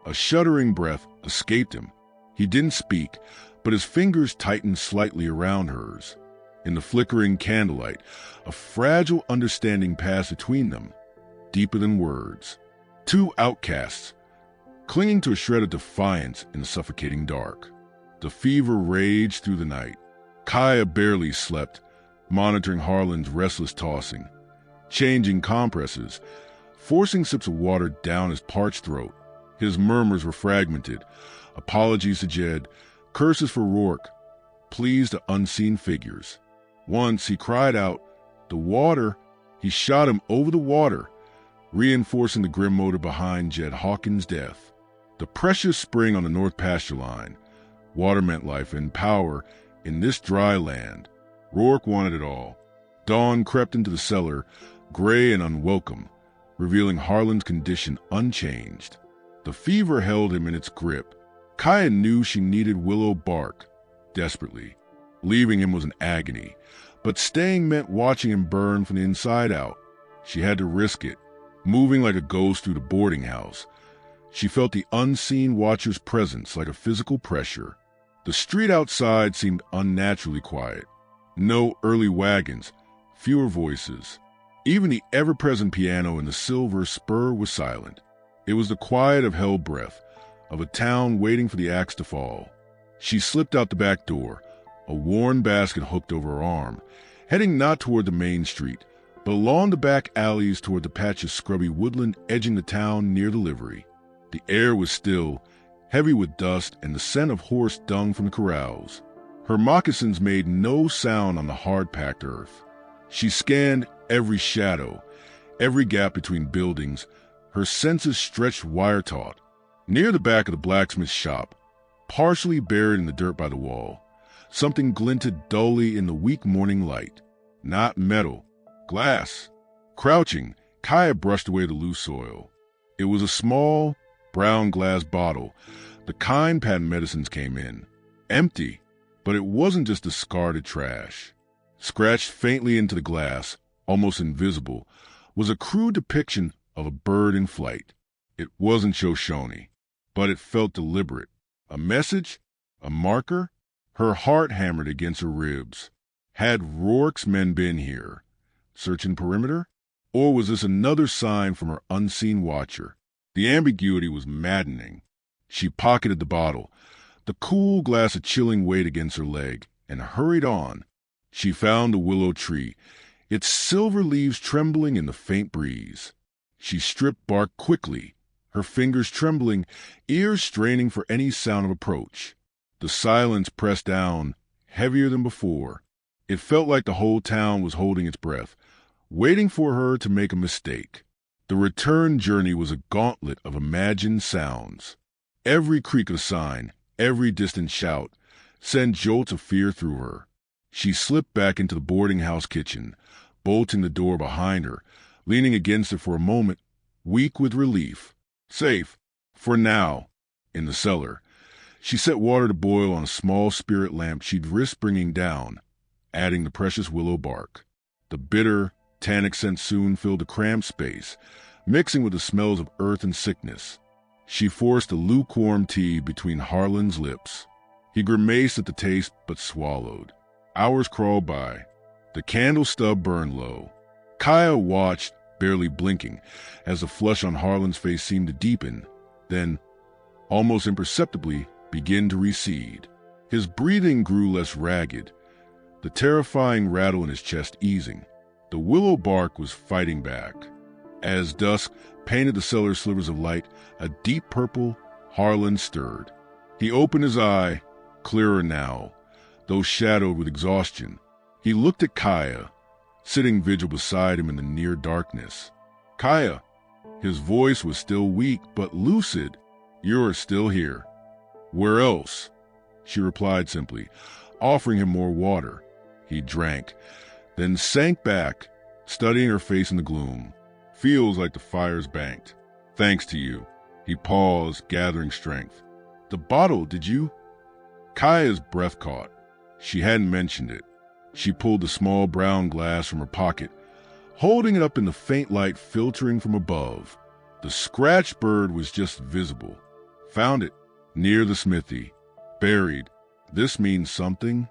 A shuddering breath escaped him. He didn't speak, but his fingers tightened slightly around hers. In the flickering candlelight, a fragile understanding passed between them, deeper than words. Two outcasts, clinging to a shred of defiance in the suffocating dark. The fever raged through the night. Kaya barely slept, monitoring Harlan's restless tossing, changing compresses, forcing sips of water down his parched throat. His murmurs were fragmented. Apologies to Jed, curses for Rourke, pleas to unseen figures. Once he cried out, "The water!" He shot him over the water, reinforcing the grim motive behind Jed Hawkins' death. The precious spring on the North Pasture Line. Water meant life and power in this dry land. Rourke wanted it all. Dawn crept into the cellar, gray and unwelcome, revealing Harlan's condition unchanged. The fever held him in its grip. Kaya knew she needed willow bark, desperately. Leaving him was an agony, but staying meant watching him burn from the inside out. She had to risk it, moving like a ghost through the boarding house. She felt the unseen watcher's presence like a physical pressure. The street outside seemed unnaturally quiet. No early wagons, fewer voices. Even the ever-present piano in the silver spur was silent. It was the quiet of held breath, of a town waiting for the axe to fall. She slipped out the back door, a worn basket hooked over her arm, heading not toward the main street, but along the back alleys toward the patch of scrubby woodland edging the town near the livery. The air was still, heavy with dust and the scent of horse dung from the corrals. Her moccasins made no sound on the hard-packed earth. She scanned every shadow, every gap between buildings, her senses stretched wire-taut. Near the back of the blacksmith's shop, partially buried in the dirt by the wall, something glinted dully in the weak morning light. Not metal, glass. Crouching, Kaya brushed away the loose soil. It was a small, brown glass bottle, the kind patent medicines came in. Empty, but it wasn't just discarded trash. Scratched faintly into the glass, almost invisible, was a crude depiction of a bird in flight. It wasn't Shoshone, but it felt deliberate. A message? A marker? Her heart hammered against her ribs. Had Rourke's men been here, searching perimeter? Or was this another sign from her unseen watcher? The ambiguity was maddening. She pocketed the bottle, the cool glass a chilling weight against her leg, and hurried on. She found the willow tree, its silver leaves trembling in the faint breeze. She stripped bark quickly, her fingers trembling, ears straining for any sound of approach. The silence pressed down, heavier than before. It felt like the whole town was holding its breath, waiting for her to make a mistake. The return journey was a gauntlet of imagined sounds. Every creak of a sign, every distant shout, sent jolts of fear through her. She slipped back into the boarding house kitchen, bolting the door behind her, leaning against it for a moment, weak with relief. Safe, for now, in the cellar. She set water to boil on a small spirit lamp she'd risked bringing down, adding the precious willow bark. The bitter, tannic scent soon filled the cramped space, mixing with the smells of earth and sickness. She forced a lukewarm tea between Harlan's lips. He grimaced at the taste, but swallowed. Hours crawled by. The candle stub burned low. Kaya watched, barely blinking, as the flush on Harlan's face seemed to deepen, then, almost imperceptibly, begin to recede. His breathing grew less ragged, the terrifying rattle in his chest easing. The willow bark was fighting back. As dusk painted the cellar slivers of light, a deep purple, Harlan stirred. He opened his eye, clearer now, though shadowed with exhaustion. He looked at Kaya, sitting vigil beside him in the near darkness. "Kaya," his voice was still weak but lucid, "you're still here." "Where else?" she replied simply, offering him more water. He drank, then sank back, studying her face in the gloom. "Feels like the fire's banked. Thanks to you." He paused, gathering strength. "The bottle, did you?" Kaya's breath caught. She hadn't mentioned it. She pulled the small brown glass from her pocket, holding it up in the faint light filtering from above. The scratched bird was just visible. "Found it, near the smithy. Buried. This means something."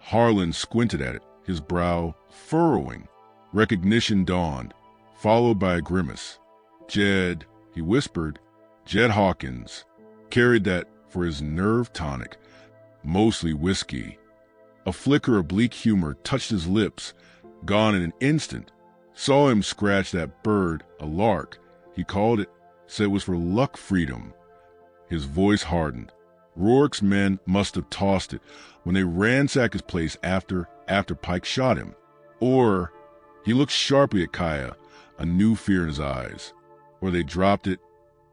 Harlan squinted at it, his brow furrowing. Recognition dawned, followed by a grimace. "Jed," he whispered. "Jed Hawkins. Carried that for his nerve tonic, mostly whiskey." A flicker of bleak humor touched his lips, gone in an instant. Saw him scratch that bird, a lark. He called it said was for luck freedom. His voice hardened. Rourke's men must have tossed it when they ransacked his place after Pike shot him. Or he looked sharply at Kaya, a new fear in his eyes. Or they dropped it,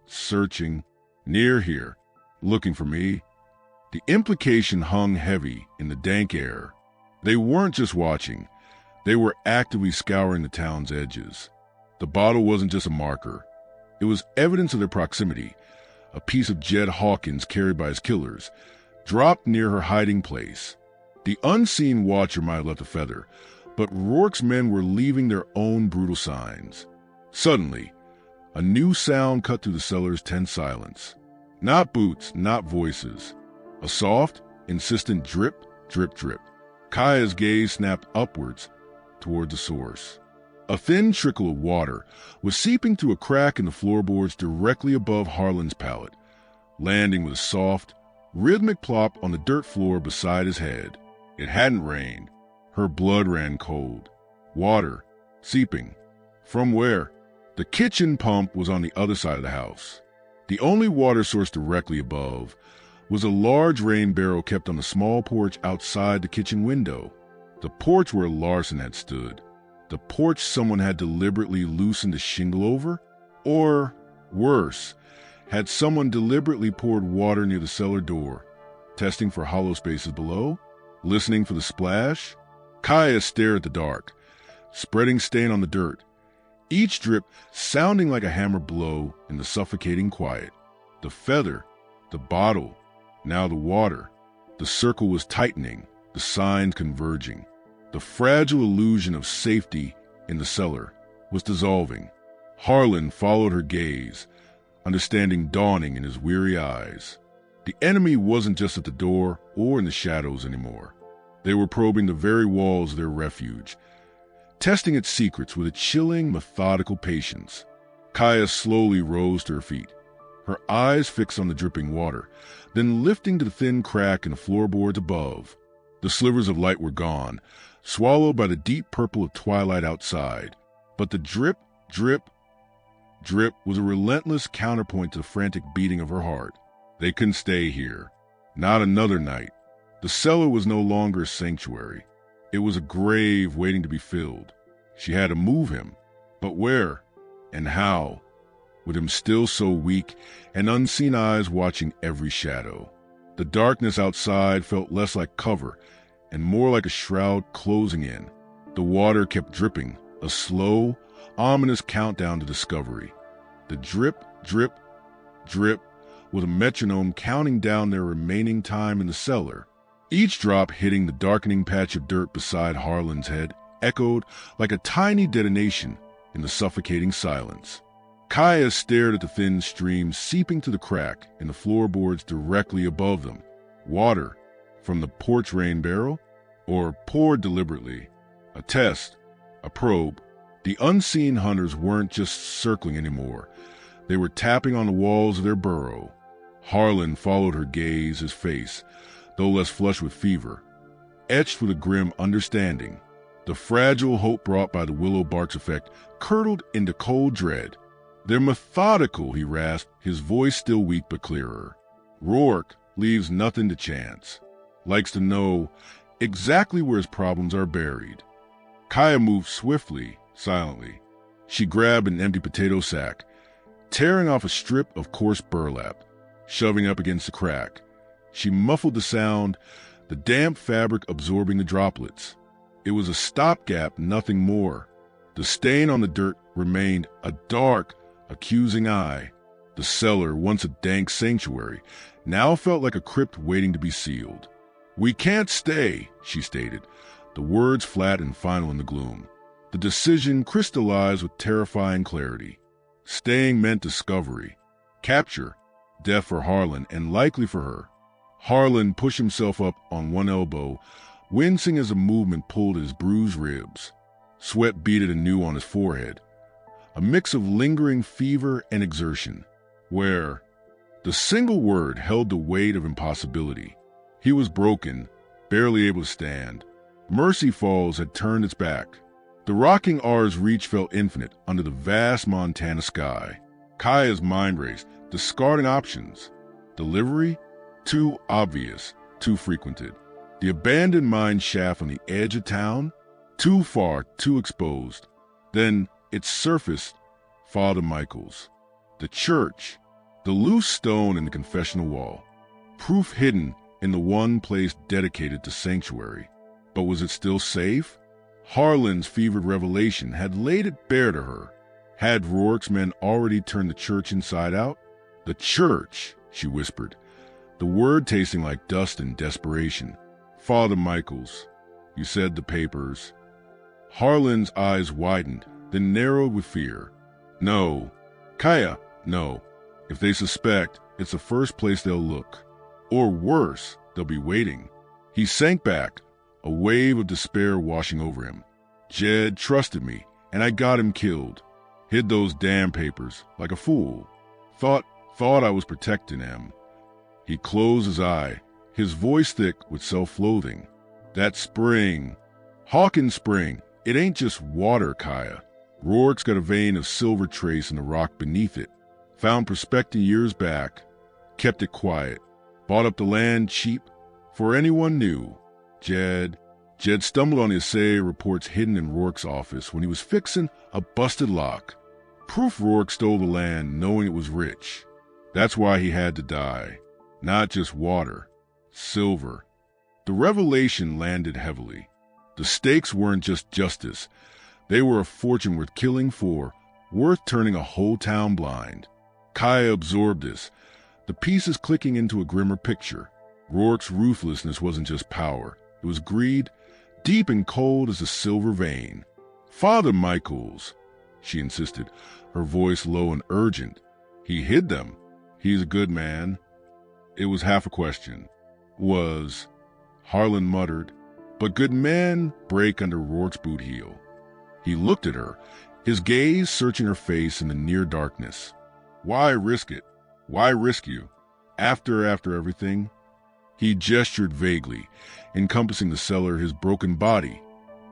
searching, near here, looking for me. The implication hung heavy in the dank air. They weren't just watching. They were actively scouring the town's edges. The bottle wasn't just a marker. It was evidence of their proximity. A piece of Jed Hawkins carried by his killers, dropped near her hiding place. The unseen watcher might have left a feather, but Rourke's men were leaving their own brutal signs. Suddenly, a new sound cut through the cellar's tense silence. Not boots, not voices. A soft, insistent drip, drip, drip. Kaya's gaze snapped upwards toward the source. A thin trickle of water was seeping through a crack in the floorboards directly above Harlan's pallet, landing with a soft, rhythmic plop on the dirt floor beside his head. It hadn't rained. Her blood ran cold. Water, seeping. From where? The kitchen pump was on the other side of the house. The only water source directly above was a large rain barrel kept on the small porch outside the kitchen window. The porch where Larson had stood. The porch someone had deliberately loosened the shingle over? Or, worse, had someone deliberately poured water near the cellar door, testing for hollow spaces below? Listening for the splash? Kaya stared at the dark, spreading stain on the dirt, each drip sounding like a hammer blow in the suffocating quiet. The feather, the bottle, now the water. The circle was tightening, the signs converging. The fragile illusion of safety in the cellar was dissolving. Harlan followed her gaze, understanding dawning in his weary eyes. The enemy wasn't just at the door or in the shadows anymore. They were probing the very walls of their refuge, testing its secrets with a chilling, methodical patience. Kaya slowly rose to her feet, her eyes fixed on the dripping water, then lifting to the thin crack in the floorboards above. The slivers of light were gone, swallowed by the deep purple of twilight outside. But the drip, drip, drip was a relentless counterpoint to the frantic beating of her heart. They couldn't stay here. Not another night. The cellar was no longer a sanctuary. It was a grave waiting to be filled. She had to move him. But where? And how? With him still so weak and unseen eyes watching every shadow. The darkness outside felt less like cover and more like a shroud closing in. The water kept dripping, a slow, ominous countdown to discovery. The drip, drip, drip was a metronome counting down their remaining time in the cellar. Each drop hitting the darkening patch of dirt beside Harlan's head echoed like a tiny detonation in the suffocating silence. Kaya stared at the thin stream seeping through the crack in the floorboards directly above them. Water from the porch rain barrel, or poured deliberately. A test, a probe. The unseen hunters weren't just circling anymore. They were tapping on the walls of their burrow. Harlan followed her gaze, his face, though less flushed with fever, etched with a grim understanding. The fragile hope brought by the willow bark's effect curdled into cold dread. They're methodical, he rasped, his voice still weak but clearer. Rourke leaves nothing to chance. Likes to know exactly where his problems are buried. Kaya moved swiftly, silently. She grabbed an empty potato sack, tearing off a strip of coarse burlap, shoving up against the crack. She muffled the sound, the damp fabric absorbing the droplets. It was a stopgap, nothing more. The stain on the dirt remained a dark, accusing eye. The cellar, once a dank sanctuary, now felt like a crypt waiting to be sealed. "We can't stay," she stated, the words flat and final in the gloom. The decision crystallized with terrifying clarity. Staying meant discovery, capture, death for Harlan, and likely for her. Harlan pushed himself up on one elbow, wincing as a movement pulled at his bruised ribs. Sweat beaded anew on his forehead, a mix of lingering fever and exertion, where the single word held the weight of impossibility. He was broken, barely able to stand. Mercy Falls had turned its back. The rocking R's reach felt infinite under the vast Montana sky. Kaya's mind raced, discarding options. Delivery? Too obvious, too frequented. The abandoned mine shaft on the edge of town? Too far, too exposed. Then it surfaced, Father Michael's. The church, the loose stone in the confessional wall. Proof hidden in the one place dedicated to sanctuary. But was it still safe? Harlan's fevered revelation had laid it bare to her. Had Rourke's men already turned the church inside out? The church, she whispered, the word tasting like dust and desperation. Father Michael's. You said the papers. Harlan's eyes widened, then narrowed with fear. No. Kaya, no. If they suspect, it's the first place they'll look. Or worse, they'll be waiting. He sank back, a wave of despair washing over him. Jed trusted me, and I got him killed. Hid those damn papers, like a fool. Thought I was protecting him. He closed his eye, his voice thick with self-loathing. That spring. Hawkins Spring. It ain't just water, Kaya. Rourke's got a vein of silver trace in the rock beneath it. Found prospecting years back. Kept it quiet. Bought up the land cheap. For anyone knew. Jed stumbled on the assay reports hidden in Rourke's office when he was fixing a busted lock. Proof Rourke stole the land knowing it was rich. That's why he had to die. Not just water. Silver. The revelation landed heavily. The stakes weren't just justice. They were a fortune worth killing for, worth turning a whole town blind. Kaya absorbed this, the pieces clicking into a grimmer picture. Rourke's ruthlessness wasn't just power. It was greed, deep and cold as a silver vein. Father Michael's, she insisted, her voice low and urgent. He hid them. He's a good man. It was half a question. Was, Harlan muttered, but good men break under Rourke's boot heel. He looked at her, his gaze searching her face in the near darkness. Why risk it? Why risk you? After everything? He gestured vaguely, encompassing the cellar, his broken body,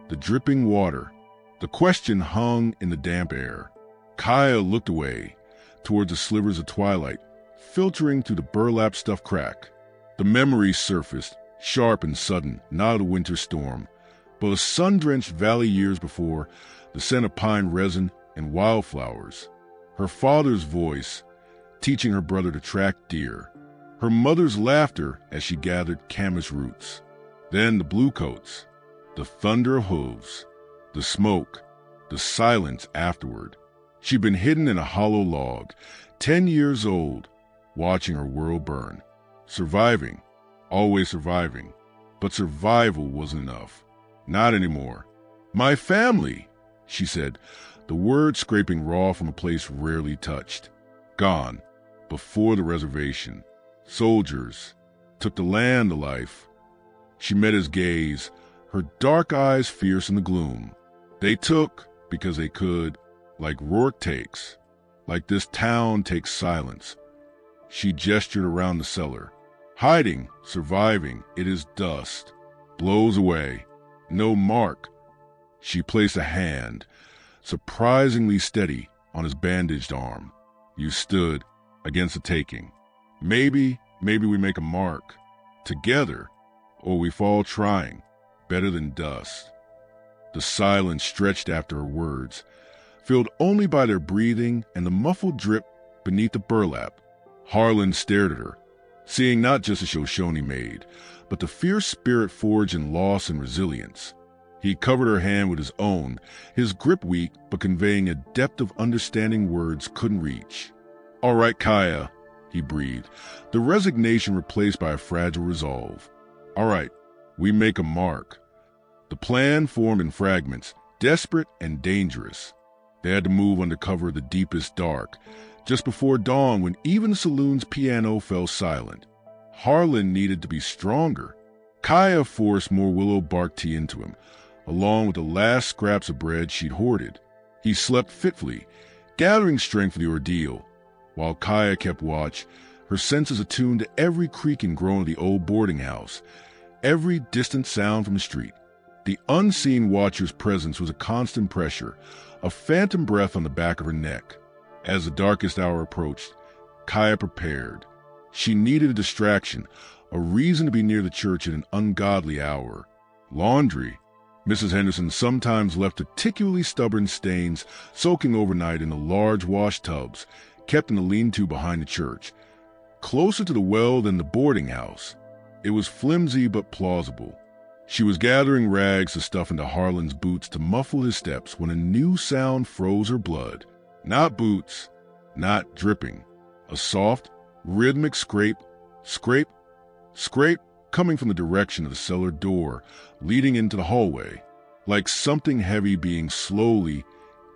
the dripping water. The question hung in the damp air. Kaya looked away, towards the slivers of twilight, filtering through the burlap-stuffed crack. The memory surfaced, sharp and sudden, not a winter storm, but a sun-drenched valley years before, the scent of pine resin and wildflowers. Her father's voice, teaching her brother to track deer. Her mother's laughter as she gathered camas roots. Then the bluecoats, the thunder of hooves, the smoke, the silence afterward. She'd been hidden in a hollow log, 10 years old, watching her world burn. Surviving, always surviving. But survival wasn't enough. Not anymore. My family, she said, the word scraping raw from a place rarely touched. Gone, before the reservation. Soldiers took the land to life. She met his gaze, her dark eyes fierce in the gloom. They took because they could, like Rourke takes, like this town takes silence. She gestured around the cellar. Hiding, surviving, it is dust. Blows away. No mark. She placed a hand, surprisingly steady, on his bandaged arm. You stood against the taking. Maybe we make a mark. Together. Or we fall trying. Better than dust. The silence stretched after her words, filled only by their breathing and the muffled drip beneath the burlap. Harlan stared at her, seeing not just a Shoshone maid, but the fierce spirit forged in loss and resilience. He covered her hand with his own, his grip weak but conveying a depth of understanding words couldn't reach. All right, Kaya, he breathed, the resignation replaced by a fragile resolve. All right, we make a mark. The plan formed in fragments, desperate and dangerous. They had to move under cover of the deepest dark, just before dawn when even the saloon's piano fell silent. Harlan needed to be stronger. Kaya forced more willow bark tea into him, along with the last scraps of bread she'd hoarded. He slept fitfully, gathering strength for the ordeal, while Kaya kept watch, her senses attuned to every creak and groan of the old boarding house, every distant sound from the street. The unseen watcher's presence was a constant pressure, a phantom breath on the back of her neck. As the darkest hour approached, Kaya prepared. She needed a distraction, a reason to be near the church at an ungodly hour. Laundry. Mrs. Henderson sometimes left particularly stubborn stains soaking overnight in the large wash tubs kept in the lean-to behind the church, closer to the well than the boarding house. It was flimsy but plausible. She was gathering rags to stuff into Harlan's boots to muffle his steps when a new sound froze her blood. Not boots, not dripping. A soft, rhythmic scrape, scrape, scrape, coming from the direction of the cellar door leading into the hallway, like something heavy being slowly,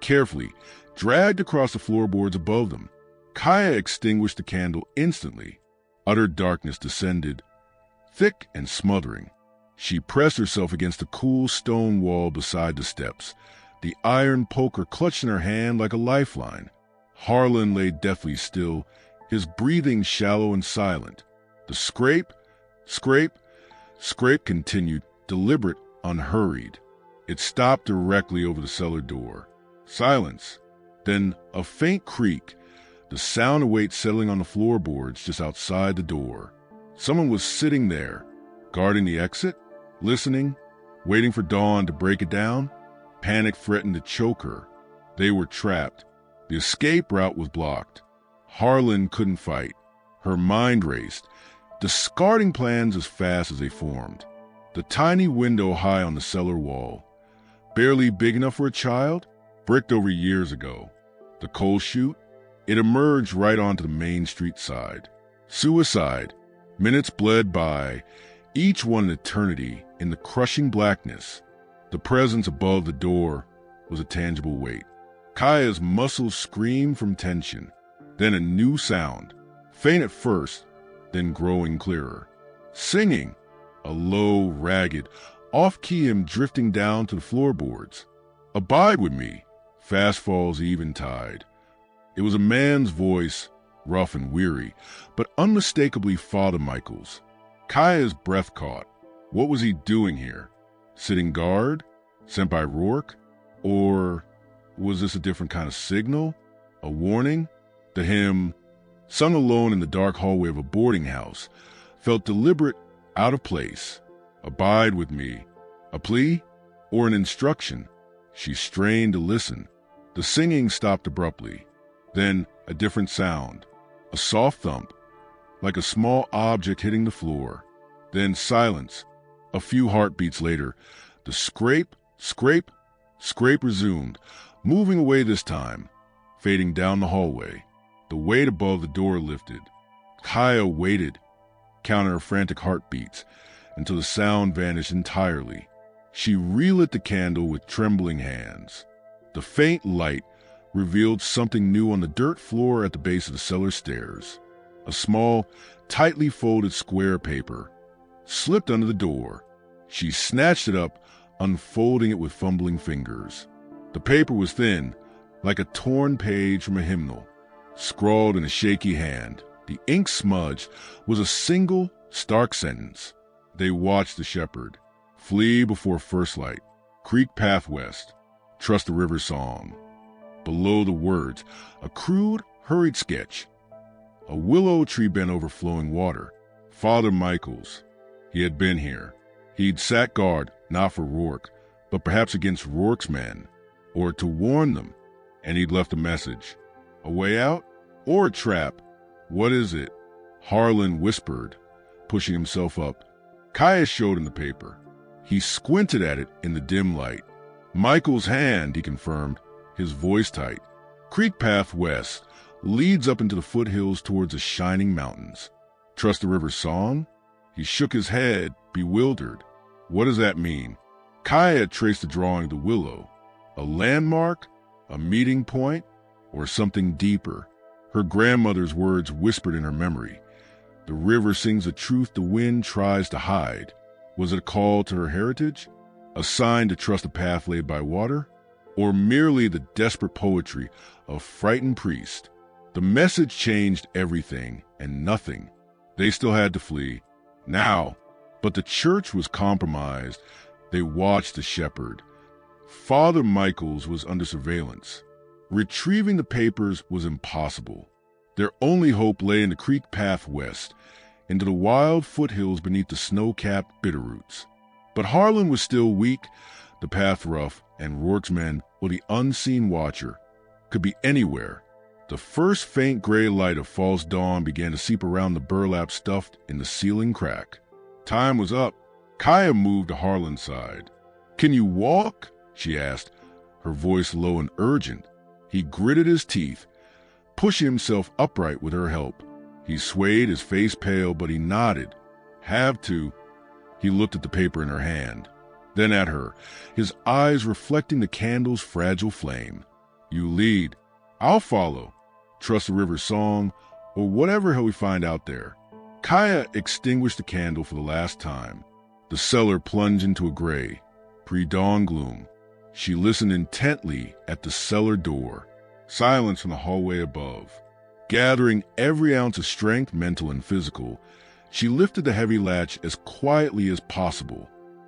carefully, dragged across the floorboards above them. Kaya extinguished the candle instantly. Utter darkness descended, thick and smothering. She pressed herself against the cool stone wall beside the steps, the iron poker clutched in her hand like a lifeline. Harlan lay deathly still, his breathing shallow and silent. The scrape, scrape, scrape continued, deliberate, unhurried. It stopped directly over the cellar door. Silence. Then a faint creak, the sound of weight settling on the floorboards just outside the door. Someone was sitting there, guarding the exit, listening, waiting for dawn to break it down. Panic threatened to choke her. They were trapped. The escape route was blocked. Harlan couldn't fight. Her mind raced, discarding plans as fast as they formed. The tiny window high on the cellar wall, barely big enough for a child, bricked over years ago. The coal chute, it emerged right onto the main street side. Suicide. Minutes bled by, each one an eternity in the crushing blackness. The presence above the door was a tangible weight. Kaya's muscles screamed from tension. Then a new sound, faint at first, then growing clearer. Singing, a low, ragged, off-key hymn drifting down to the floorboards. Abide with me, fast falls eventide. It was a man's voice, rough and weary, but unmistakably Father Michael's. Kaya's breath caught. What was he doing here? Sitting guard? Sent by Rourke? Or was this a different kind of signal? A warning? The hymn, sung alone in the dark hallway of a boarding house, felt deliberate, out of place. Abide with me. A plea? Or an instruction? She strained to listen. The singing stopped abruptly. Then a different sound. A soft thump, like a small object hitting the floor. Then silence. A few heartbeats later, the scrape, scrape, scrape resumed, moving away this time, fading down the hallway. The weight above the door lifted. Kaya waited, counting her frantic heartbeats, until the sound vanished entirely. She relit the candle with trembling hands. The faint light revealed something new on the dirt floor at the base of the cellar stairs. A small, tightly folded square paper slipped under the door. She snatched it up, unfolding it with fumbling fingers. The paper was thin, like a torn page from a hymnal. Scrawled in a shaky hand, the ink smudge was a single, stark sentence. They watched the shepherd. Flee before first light. Creek path west. Trust the river song. Below the words, a crude, hurried sketch. A willow tree bent over flowing water. Father Michael's. He had been here. He'd sat guard, not for Rourke, but perhaps against Rourke's men, or to warn them, and he'd left a message. A way out? Or a trap? What is it? Harlan whispered, pushing himself up. Kaya showed him the paper. He squinted at it in the dim light. Michael's hand, he confirmed, his voice tight. Creek path west leads up into the foothills towards the shining mountains. Trust the river song? He shook his head, bewildered. What does that mean? Kaya traced the drawing of the willow. A landmark? A meeting point? Or something deeper? Her grandmother's words whispered in her memory. The river sings a truth the wind tries to hide. Was it a call to her heritage? A sign to trust a path laid by water? Or merely the desperate poetry of a frightened priest? The message changed everything and nothing. They still had to flee. Now. But the church was compromised. They watched the shepherd. Father Michael's was under surveillance. Retrieving the papers was impossible. Their only hope lay in the creek path west, into the wild foothills beneath the snow-capped bitterroots. But Harlan was still weak, the path rough, and Rourke's men, or the unseen watcher, could be anywhere. The first faint gray light of false dawn began to seep around the burlap stuffed in the ceiling crack. Time was up. Kaya moved to Harlan's side. "Can you walk?" she asked, her voice low and urgent. He gritted his teeth, pushing himself upright with her help. He swayed, his face pale, but he nodded. "Have to." He looked at the paper in her hand, then at her, his eyes reflecting the candle's fragile flame. "You lead. I'll follow. Trust the river's song, or whatever hell we find out there." Kaya extinguished the candle for the last time. The cellar plunged into a gray, pre-dawn gloom. She listened intently at the cellar door. Silence from the hallway above. Gathering every ounce of strength, mental and physical, she lifted the heavy latch as quietly as possible.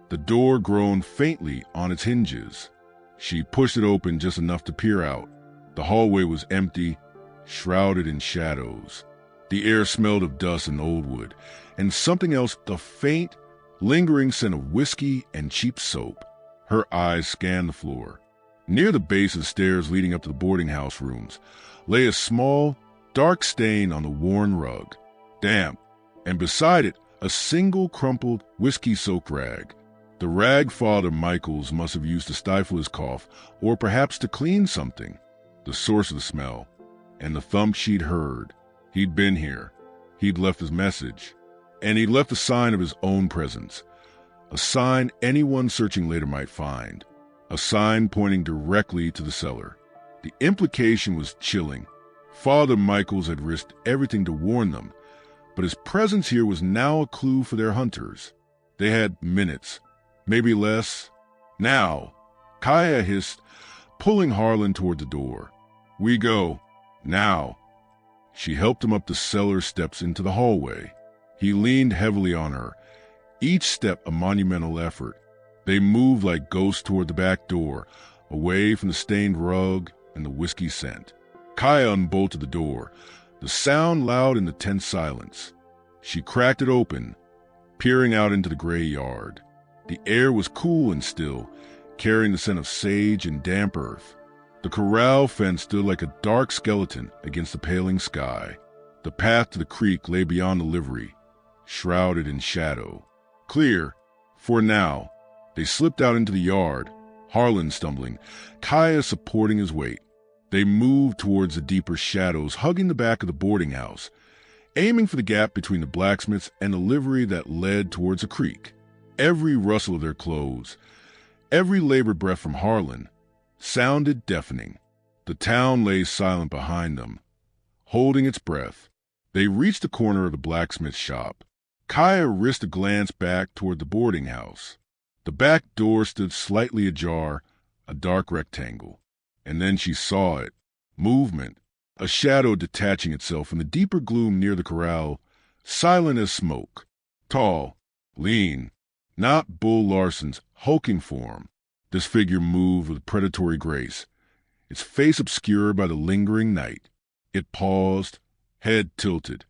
The door groaned faintly on its hinges. She pushed it open just enough to peer out. The hallway was empty, shrouded in shadows. The air smelled of dust and old wood, and something else, the faint, lingering scent of whiskey and cheap soap. Her eyes scanned the floor. Near the base of the stairs leading up to the boarding house rooms lay a small, dark stain on the worn rug, damp, and beside it a single crumpled, whiskey-soaked rag. The rag Father Michaels must have used to stifle his cough, or perhaps to clean something. The source of the smell, and the thump she'd heard. He'd been here. He'd left his message. And he'd left a sign of his own presence. A sign anyone searching later might find. A sign pointing directly to the cellar. The implication was chilling. Father Michaels had risked everything to warn them, but his presence here was now a clue for their hunters. They had minutes, maybe less. "Now," Kaya hissed, pulling Harlan toward the door. "We go. Now." She helped him up the cellar steps into the hallway. He leaned heavily on her, each step a monumental effort. They moved like ghosts toward the back door, away from the stained rug and the whiskey scent. Kaya unbolted the door, the sound loud in the tense silence. She cracked it open, peering out into the gray yard. The air was cool and still, carrying the scent of sage and damp earth. The corral fence stood like a dark skeleton against the paling sky. The path to the creek lay beyond the livery, shrouded in shadow. Clear, for now. They slipped out into the yard, Harlan stumbling, Kaya supporting his weight. They moved towards the deeper shadows, hugging the back of the boarding house, aiming for the gap between the blacksmiths and the livery that led towards the creek. Every rustle of their clothes, every labored breath from Harlan, sounded deafening. The town lay silent behind them, holding its breath. They reached the corner of the blacksmith shop. Kaya risked a glance back toward the boarding house. The back door stood slightly ajar, a dark rectangle. And then she saw it. Movement. A shadow detaching itself from the deeper gloom near the corral, silent as smoke. Tall, lean, not Bull Larson's hulking form. This figure moved with predatory grace, its face obscured by the lingering night. It paused, head tilted,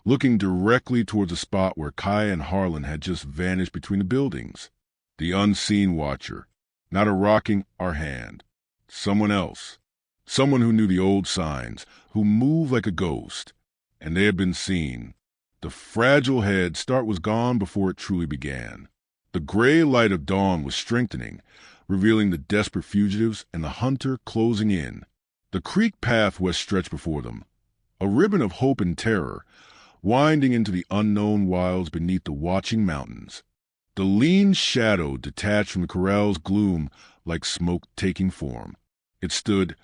looking directly towards the spot where Kaya and Harlan had just vanished between the buildings. The unseen watcher, not a rocking our hand. Someone else. Someone who knew the old signs, who moved like a ghost. And they had been seen. The fragile head start was gone before it truly began. The gray light of dawn was strengthening, revealing the desperate fugitives and the hunter closing in. The creek path west stretched before them, a ribbon of hope and terror, winding into the unknown wilds beneath the watching mountains. The lean shadow detached from the corral's gloom like smoke taking form. It stood,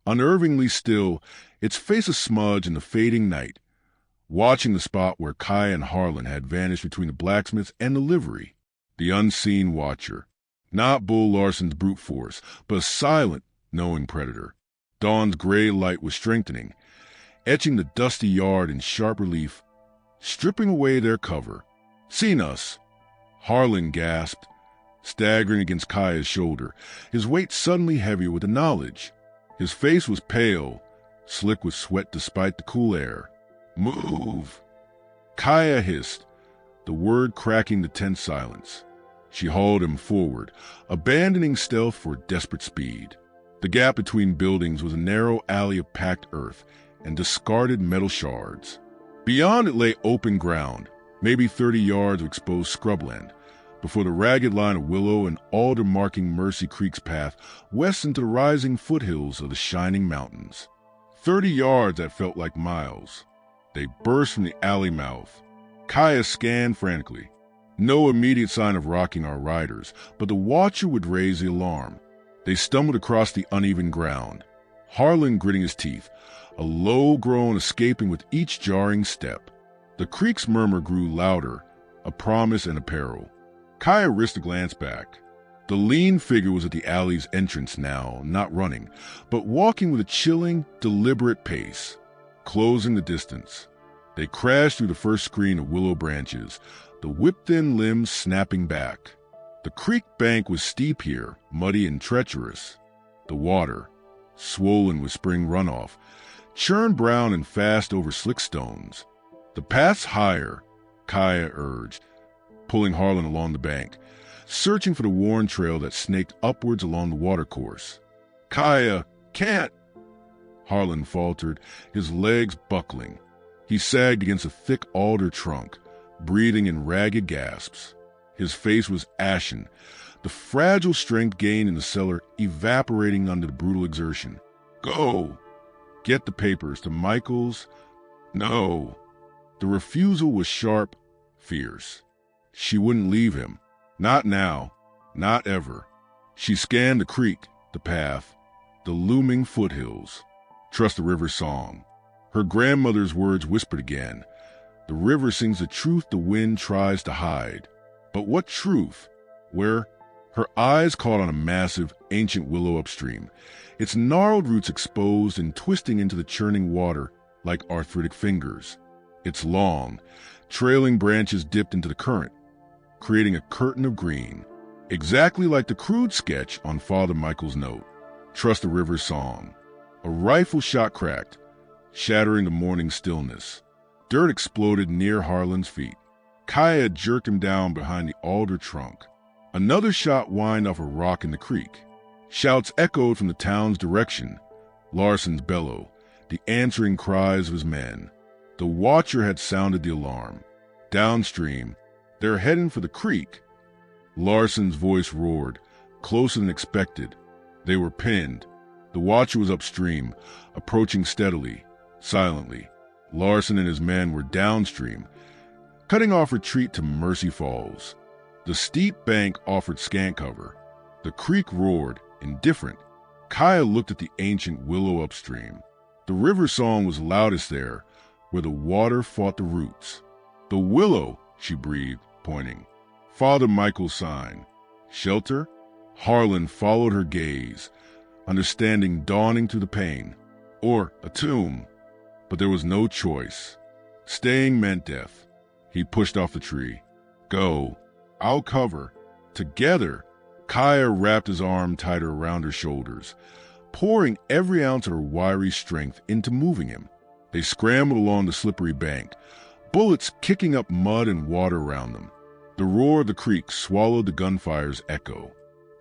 unnervingly still, its face a smudge in the fading night, watching the spot where Kaya and Harlan had vanished between the blacksmiths and the livery. The unseen watcher. Not Bull Larson's brute force, but a silent, knowing predator. Dawn's gray light was strengthening, etching the dusty yard in sharp relief, stripping away their cover. "Seen us!" Harlan gasped, staggering against Kaya's shoulder, his weight suddenly heavier with the knowledge. His face was pale, slick with sweat despite the cool air. "Move!" Kaya hissed, the word cracking the tense silence. She hauled him forward, abandoning stealth for desperate speed. The gap between buildings was a narrow alley of packed earth and discarded metal shards. Beyond it lay open ground, maybe 30 yards of exposed scrubland, before the ragged line of willow and alder marking Mercy Creek's path west into the rising foothills of the shining mountains. 30 yards that felt like miles. They burst from the alley mouth. Kaya scanned frantically. No immediate sign of rocking our riders, but the watcher would raise the alarm. They stumbled across the uneven ground, Harlan gritting his teeth, a low groan escaping with each jarring step. The creek's murmur grew louder, a promise and a peril. Kaya risked a glance back. The lean figure was at the alley's entrance now, not running, but walking with a chilling, deliberate pace, closing the distance. They crashed through the first screen of willow branches, the whip-thin limbs snapping back. The creek bank was steep here, muddy and treacherous. The water, swollen with spring runoff, churned brown and fast over slick stones. "The path's higher," Kaya urged, pulling Harlan along the bank, searching for the worn trail that snaked upwards along the watercourse. "Kaya, can't," Harlan faltered, his legs buckling. He sagged against a thick alder trunk, breathing in ragged gasps. His face was ashen, the fragile strength gained in the cellar evaporating under the brutal exertion. "Go! Get the papers to Michael's." "No." The refusal was sharp, fierce. She wouldn't leave him. Not now. Not ever. She scanned the creek, the path, the looming foothills. Trust the river's song. Her grandmother's words whispered again. The river sings the truth the wind tries to hide. But what truth? Where? Her eyes caught on a massive, ancient willow upstream, its gnarled roots exposed and twisting into the churning water like arthritic fingers. Its long, trailing branches dipped into the current, creating a curtain of green, exactly like the crude sketch on Father Michael's note. Trust the river's song. A rifle shot cracked, shattering the morning stillness. Dirt exploded near Harlan's feet. Kaya jerked him down behind the alder trunk. Another shot whined off a rock in the creek. Shouts echoed from the town's direction. Larson's bellow, the answering cries of his men. The watcher had sounded the alarm. Downstream, they're heading for the creek. Larson's voice roared, closer than expected. They were pinned. The watcher was upstream, approaching steadily, silently. Larson and his men were downstream, cutting off retreat to Mercy Falls. The steep bank offered scant cover. The creek roared, indifferent. Kaya looked at the ancient willow upstream. The river song was loudest there, where the water fought the roots. "The willow," she breathed, pointing. "Father Michael's sign. Shelter?" Harlan followed her gaze, understanding dawning through the pain. Or a tomb. But there was no choice. Staying meant death. He pushed off the tree. "Go. I'll cover." Together, Kaya wrapped his arm tighter around her shoulders, pouring every ounce of her wiry strength into moving him. They scrambled along the slippery bank, bullets kicking up mud and water around them. The roar of the creek swallowed the gunfire's echo.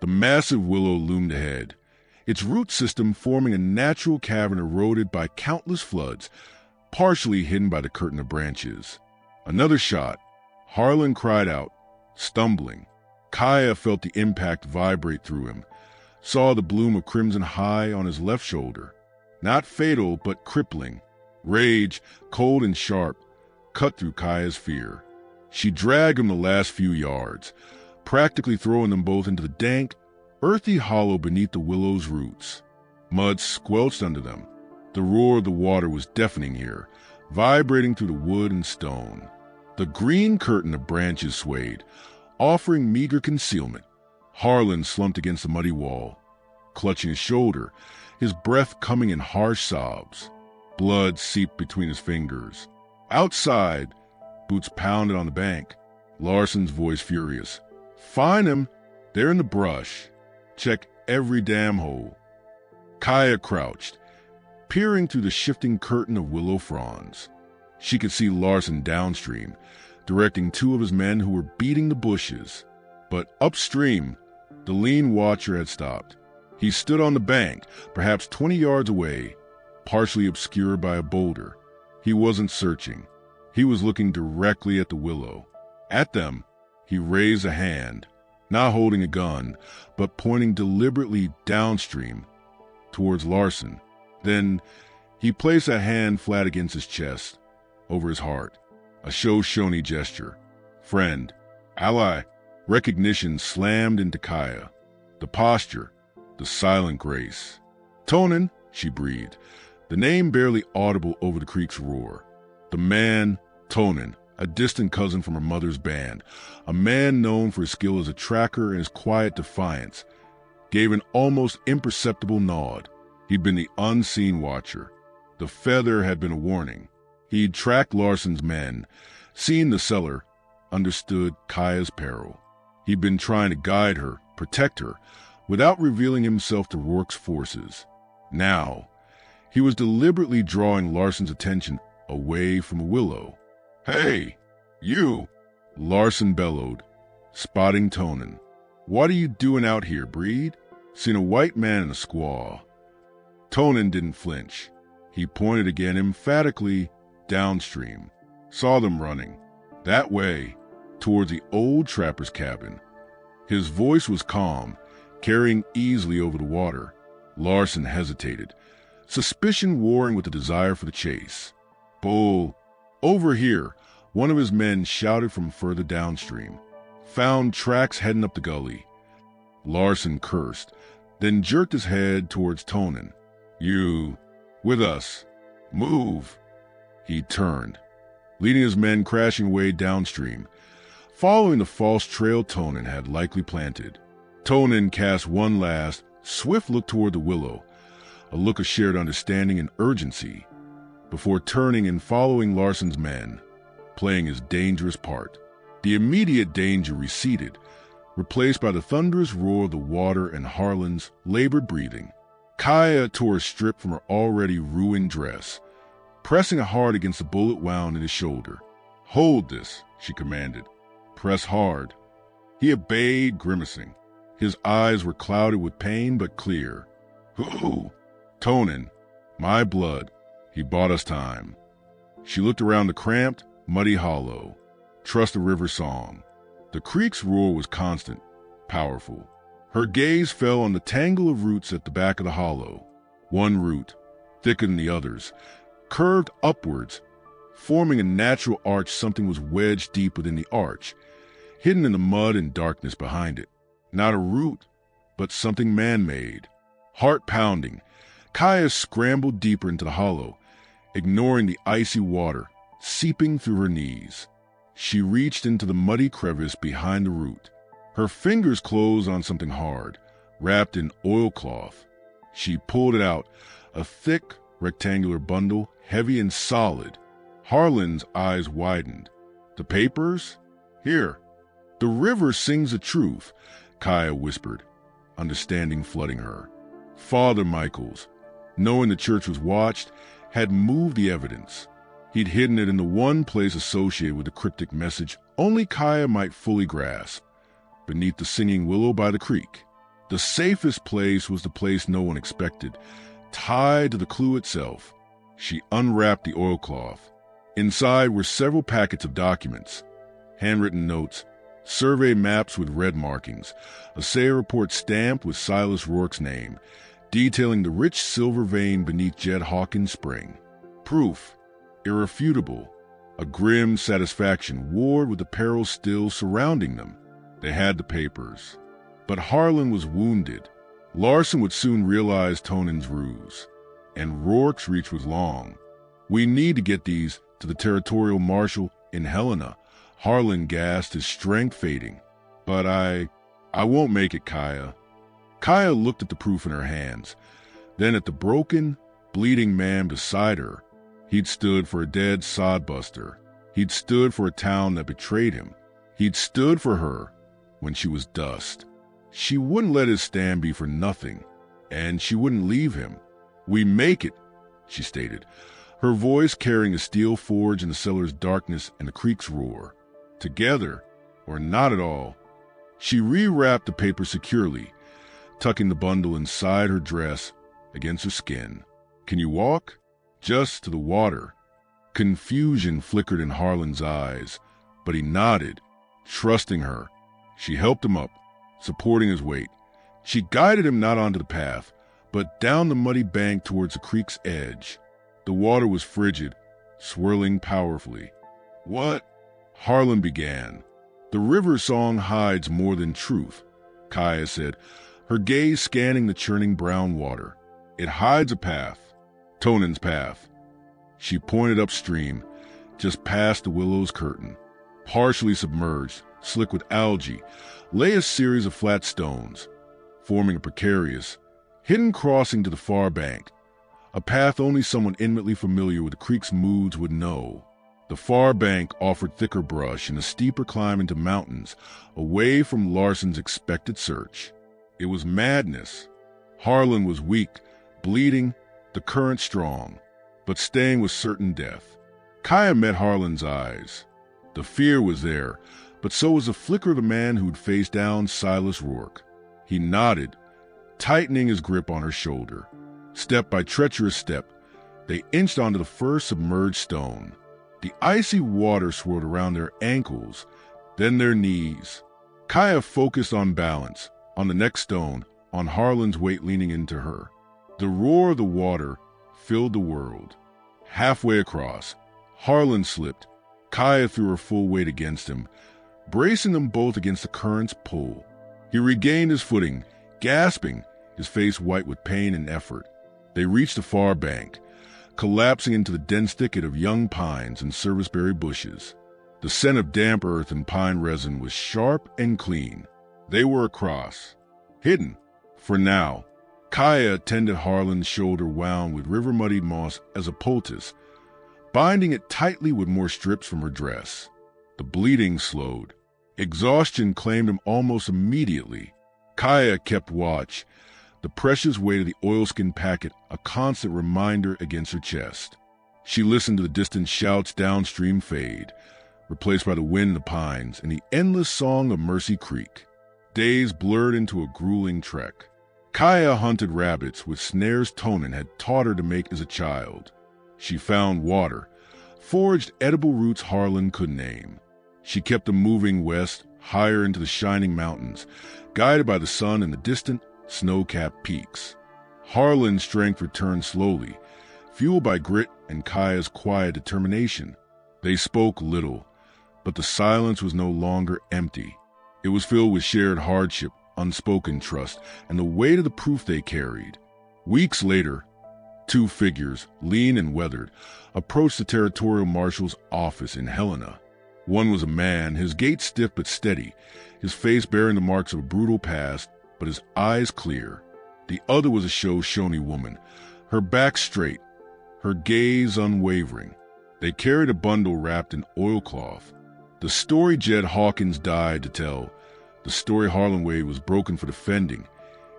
The massive willow loomed ahead, its root system forming a natural cavern eroded by countless floods, partially hidden by the curtain of branches. Another shot. Harlan cried out, stumbling. Kaya felt the impact vibrate through him, saw the bloom of crimson high on his left shoulder. Not fatal, but crippling. Rage, cold and sharp, cut through Kaya's fear. She dragged him the last few yards, practically throwing them both into the dank, earthy hollow beneath the willow's roots. Mud squelched under them. The roar of the water was deafening here, vibrating through the wood and stone. The green curtain of branches swayed, offering meager concealment. Harlan slumped against the muddy wall, clutching his shoulder, his breath coming in harsh sobs. Blood seeped between his fingers. Outside, boots pounded on the bank. Larson's voice furious. "Find him. They're in the brush. Check every damn hole." Kaya crouched, peering through the shifting curtain of willow fronds. She could see Larson downstream, directing two of his men who were beating the bushes. But upstream, the lean watcher had stopped. He stood on the bank, perhaps 20 yards away, partially obscured by a boulder. He wasn't searching. He was looking directly at the willow. At them, he raised a hand, not holding a gun, but pointing deliberately downstream towards Larson. Then he placed a hand flat against his chest, over his heart, a Shoshone gesture. Friend, ally, recognition slammed into Kaya. The posture, the silent grace. Tonin, she breathed, the name barely audible over the creek's roar. The man, Tonin, a distant cousin from her mother's band, a man known for his skill as a tracker and his quiet defiance, gave an almost imperceptible nod. He'd been the unseen watcher. The feather had been a warning. He'd tracked Larson's men, seen the cellar, understood Kaya's peril. He'd been trying to guide her, protect her, without revealing himself to Rourke's forces. Now, he was deliberately drawing Larson's attention away from Willow. "Hey, you!" Larson bellowed, spotting Tonin. "What are you doing out here, Breed?" "Seen a white man in a squaw." Tonin didn't flinch. He pointed again emphatically downstream. "Saw them running. That way, towards the old trapper's cabin." His voice was calm, carrying easily over the water. Larson hesitated, suspicion warring with the desire for the chase. "Bull, over here," one of his men shouted from further downstream. "Found tracks heading up the gully." Larson cursed, then jerked his head towards Tonin. "You, with us. Move." He turned, leading his men crashing away downstream, following the false trail Tonin had likely planted. Tonin cast one last, swift look toward the willow, a look of shared understanding and urgency, before turning and following Larson's men, playing his dangerous part. The immediate danger receded, replaced by the thunderous roar of the water and Harlan's labored breathing. Kaya tore a strip from her already ruined dress, pressing it hard against the bullet wound in his shoulder. "Hold this," she commanded. "Press hard." He obeyed, grimacing. His eyes were clouded with pain but clear. "Who?" "Tonin. My blood. He bought us time." She looked around the cramped, muddy hollow. Trust the river song. The creek's roar was constant, powerful. Her gaze fell on the tangle of roots at the back of the hollow. One root, thicker than the others, curved upwards, forming a natural arch. Something was wedged deep within the arch, hidden in the mud and darkness behind it. Not a root, but something man-made. Heart pounding, Kaya scrambled deeper into the hollow, ignoring the icy water seeping through her knees. She reached into the muddy crevice behind the root. Her fingers closed on something hard, wrapped in oilcloth. She pulled it out, a thick, rectangular bundle, heavy and solid. Harlan's eyes widened. "The papers? Here." "The river sings the truth," Kaya whispered, understanding flooding her. Father Michaels, knowing the church was watched, had moved the evidence. He'd hidden it in the one place associated with the cryptic message only Kaya might fully grasp, beneath the singing willow by the creek. The safest place was the place no one expected, tied to the clue itself. She unwrapped the oilcloth. Inside were several packets of documents, handwritten notes, survey maps with red markings, a SAIL report stamped with Silas Rourke's name, detailing the rich silver vein beneath Jed Hawkins' spring. Proof, irrefutable, a grim satisfaction warred with the peril still surrounding them. They had the papers. But Harlan was wounded. Larson would soon realize Tonin's ruse, and Rourke's reach was long. "We need to get these to the territorial marshal in Helena," Harlan gasped, his strength fading. "But I won't make it, Kaya." Kaya looked at the proof in her hands, then at the broken, bleeding man beside her. He'd stood for a dead sodbuster. He'd stood for a town that betrayed him. He'd stood for her when she was dust. She wouldn't let his stand be for nothing. and she wouldn't leave him. "We make it," she stated, her voice carrying the steel forge in the cellar's darkness and the creek's roar. "Together, or not at all." She rewrapped the paper securely, tucking the bundle inside her dress against her skin. "Can you walk?" "Just to the water." Confusion flickered in Harlan's eyes, but he nodded, trusting her. She helped him up, supporting his weight. She guided him not onto the path, but down the muddy bank towards the creek's edge. The water was frigid, swirling powerfully. "What?" Harlan began. "The river song hides more than truth," Kaya said, her gaze scanning the churning brown water. "It hides a path, Tonan's path." She pointed upstream, just past the willow's curtain. Partially submerged, slick with algae, lay a series of flat stones, forming a precarious, hidden crossing to the far bank, a path only someone intimately familiar with the creek's moods would know. The far bank offered thicker brush and a steeper climb into mountains, away from Larson's expected search. It was madness. Harlan was weak, bleeding, the current strong, but staying with certain death. Kaya met Harlan's eyes. The fear was there, but so was the flicker of the man who'd faced down Silas Rourke. He nodded, tightening his grip on her shoulder. Step by treacherous step, they inched onto the first submerged stone. The icy water swirled around their ankles, then their knees. Kaya focused on balance, on the next stone, on Harlan's weight leaning into her. The roar of the water filled the world. Halfway across, Harlan slipped. Kaya threw her full weight against him, bracing them both against the current's pull. He regained his footing, gasping, his face white with pain and effort. They reached the far bank, collapsing into the dense thicket of young pines and serviceberry bushes. The scent of damp earth and pine resin was sharp and clean. They were across, hidden, for now. Kaya tended Harlan's shoulder wound with river-muddied moss as a poultice, binding it tightly with more strips from her dress. The bleeding slowed. Exhaustion claimed him almost immediately. Kaya kept watch, the precious weight of the oilskin packet a constant reminder against her chest. She listened to the distant shouts downstream fade, replaced by the wind in the pines and the endless song of Mercy Creek. Days blurred into a grueling trek. Kaya hunted rabbits with snares Tonan had taught her to make as a child. She found water, foraged edible roots Harlan could name. She kept them moving west, higher into the shining mountains, guided by the sun and the distant, snow-capped peaks. Harlan's strength returned slowly, fueled by grit and Kaya's quiet determination. They spoke little, but the silence was no longer empty. It was filled with shared hardship, unspoken trust, and the weight of the proof they carried. Weeks later, two figures, lean and weathered, approached the territorial marshal's office in Helena. One was a man, his gait stiff but steady, his face bearing the marks of a brutal past, but his eyes clear. The other was a Shoshone woman, her back straight, her gaze unwavering. They carried a bundle wrapped in oilcloth. The story Jed Hawkins died to tell, the story Harlan Wade was broken for defending,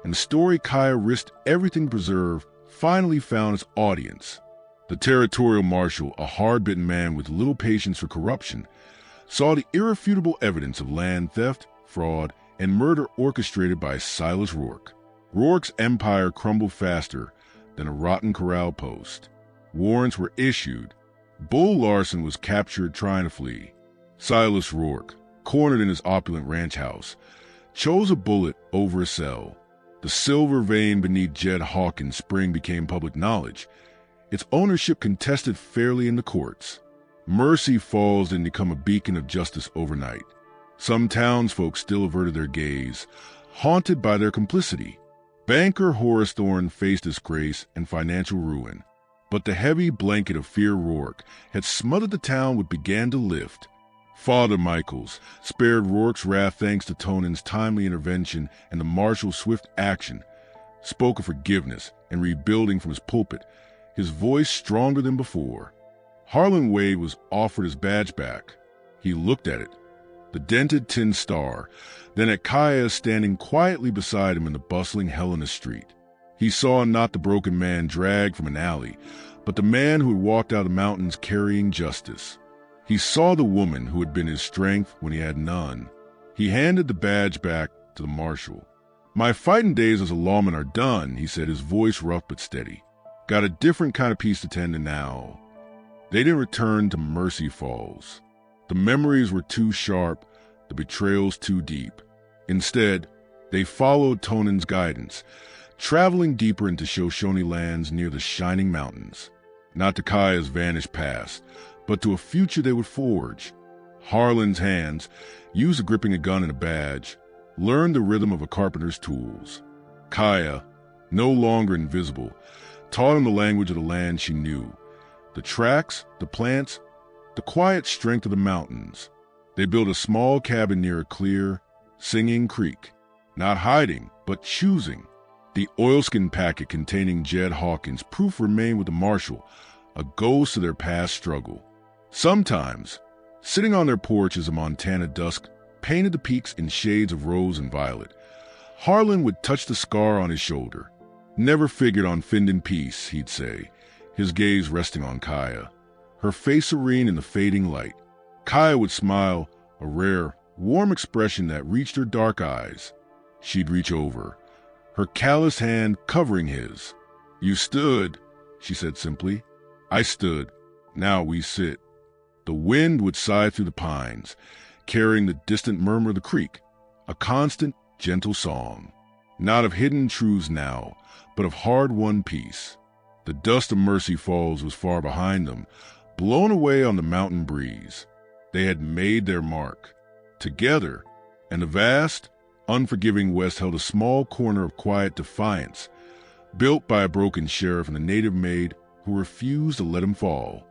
and the story Kaya risked everything to preserve finally found its audience. The territorial marshal, a hard-bitten man with little patience for corruption, saw the irrefutable evidence of land theft, fraud, and murder orchestrated by Silas Rourke. Rourke's empire crumbled faster than a rotten corral post. Warrants were issued. Bull Larson was captured trying to flee. Silas Rourke, cornered in his opulent ranch house, chose a bullet over a cell. The silver vein beneath Jed Hawkins' spring became public knowledge, its ownership contested fairly in the courts. Mercy Falls didn't become a beacon of justice overnight. Some townsfolk still averted their gaze, haunted by their complicity. Banker Horace Thorne faced disgrace and financial ruin, but the heavy blanket of fear Rourke had smothered the town what began to lift. Father Michaels spared Rourke's wrath thanks to Tonan's timely intervention and the marshal's swift action, spoke of forgiveness and rebuilding from his pulpit, his voice stronger than before. Harlan Wade was offered his badge back. He looked at it, the dented tin star, then at Kaya standing quietly beside him in the bustling Helena street. He saw not the broken man dragged from an alley, but the man who had walked out of the mountains carrying justice. He saw the woman who had been his strength when he had none. He handed the badge back to the marshal. "My fighting days as a lawman are done," he said, his voice rough but steady. "Got a different kind of peace to tend to now." They didn't return to Mercy Falls. The memories were too sharp, the betrayals too deep. Instead, they followed Tonan's guidance, traveling deeper into Shoshone lands near the Shining Mountains. Not to Kaya's vanished past, but to a future they would forge. Harlan's hands, used to gripping a gun and a badge, learned the rhythm of a carpenter's tools. Kaya, no longer invisible, taught him the language of the land she knew. The tracks, the plants, the quiet strength of the mountains. They built a small cabin near a clear, singing creek, not hiding, but choosing. The oilskin packet containing Jed Hawkins' proof remained with the marshal, a ghost of their past struggle. Sometimes, sitting on their porch as a Montana dusk painted the peaks in shades of rose and violet, Harlan would touch the scar on his shoulder. "Never figured on finding peace," he'd say, his gaze resting on Kaya, her face serene in the fading light. Kaya would smile, a rare, warm expression that reached her dark eyes. She'd reach over, her calloused hand covering his. "You stood," she said simply. "I stood. Now we sit." The wind would sigh through the pines, carrying the distant murmur of the creek, a constant, gentle song. Not of hidden truths now, but of hard-won peace. The dust of Mercy Falls was far behind them, blown away on the mountain breeze. They had made their mark, together, and the vast, unforgiving West held a small corner of quiet defiance, built by a broken sheriff and a native maid who refused to let him fall.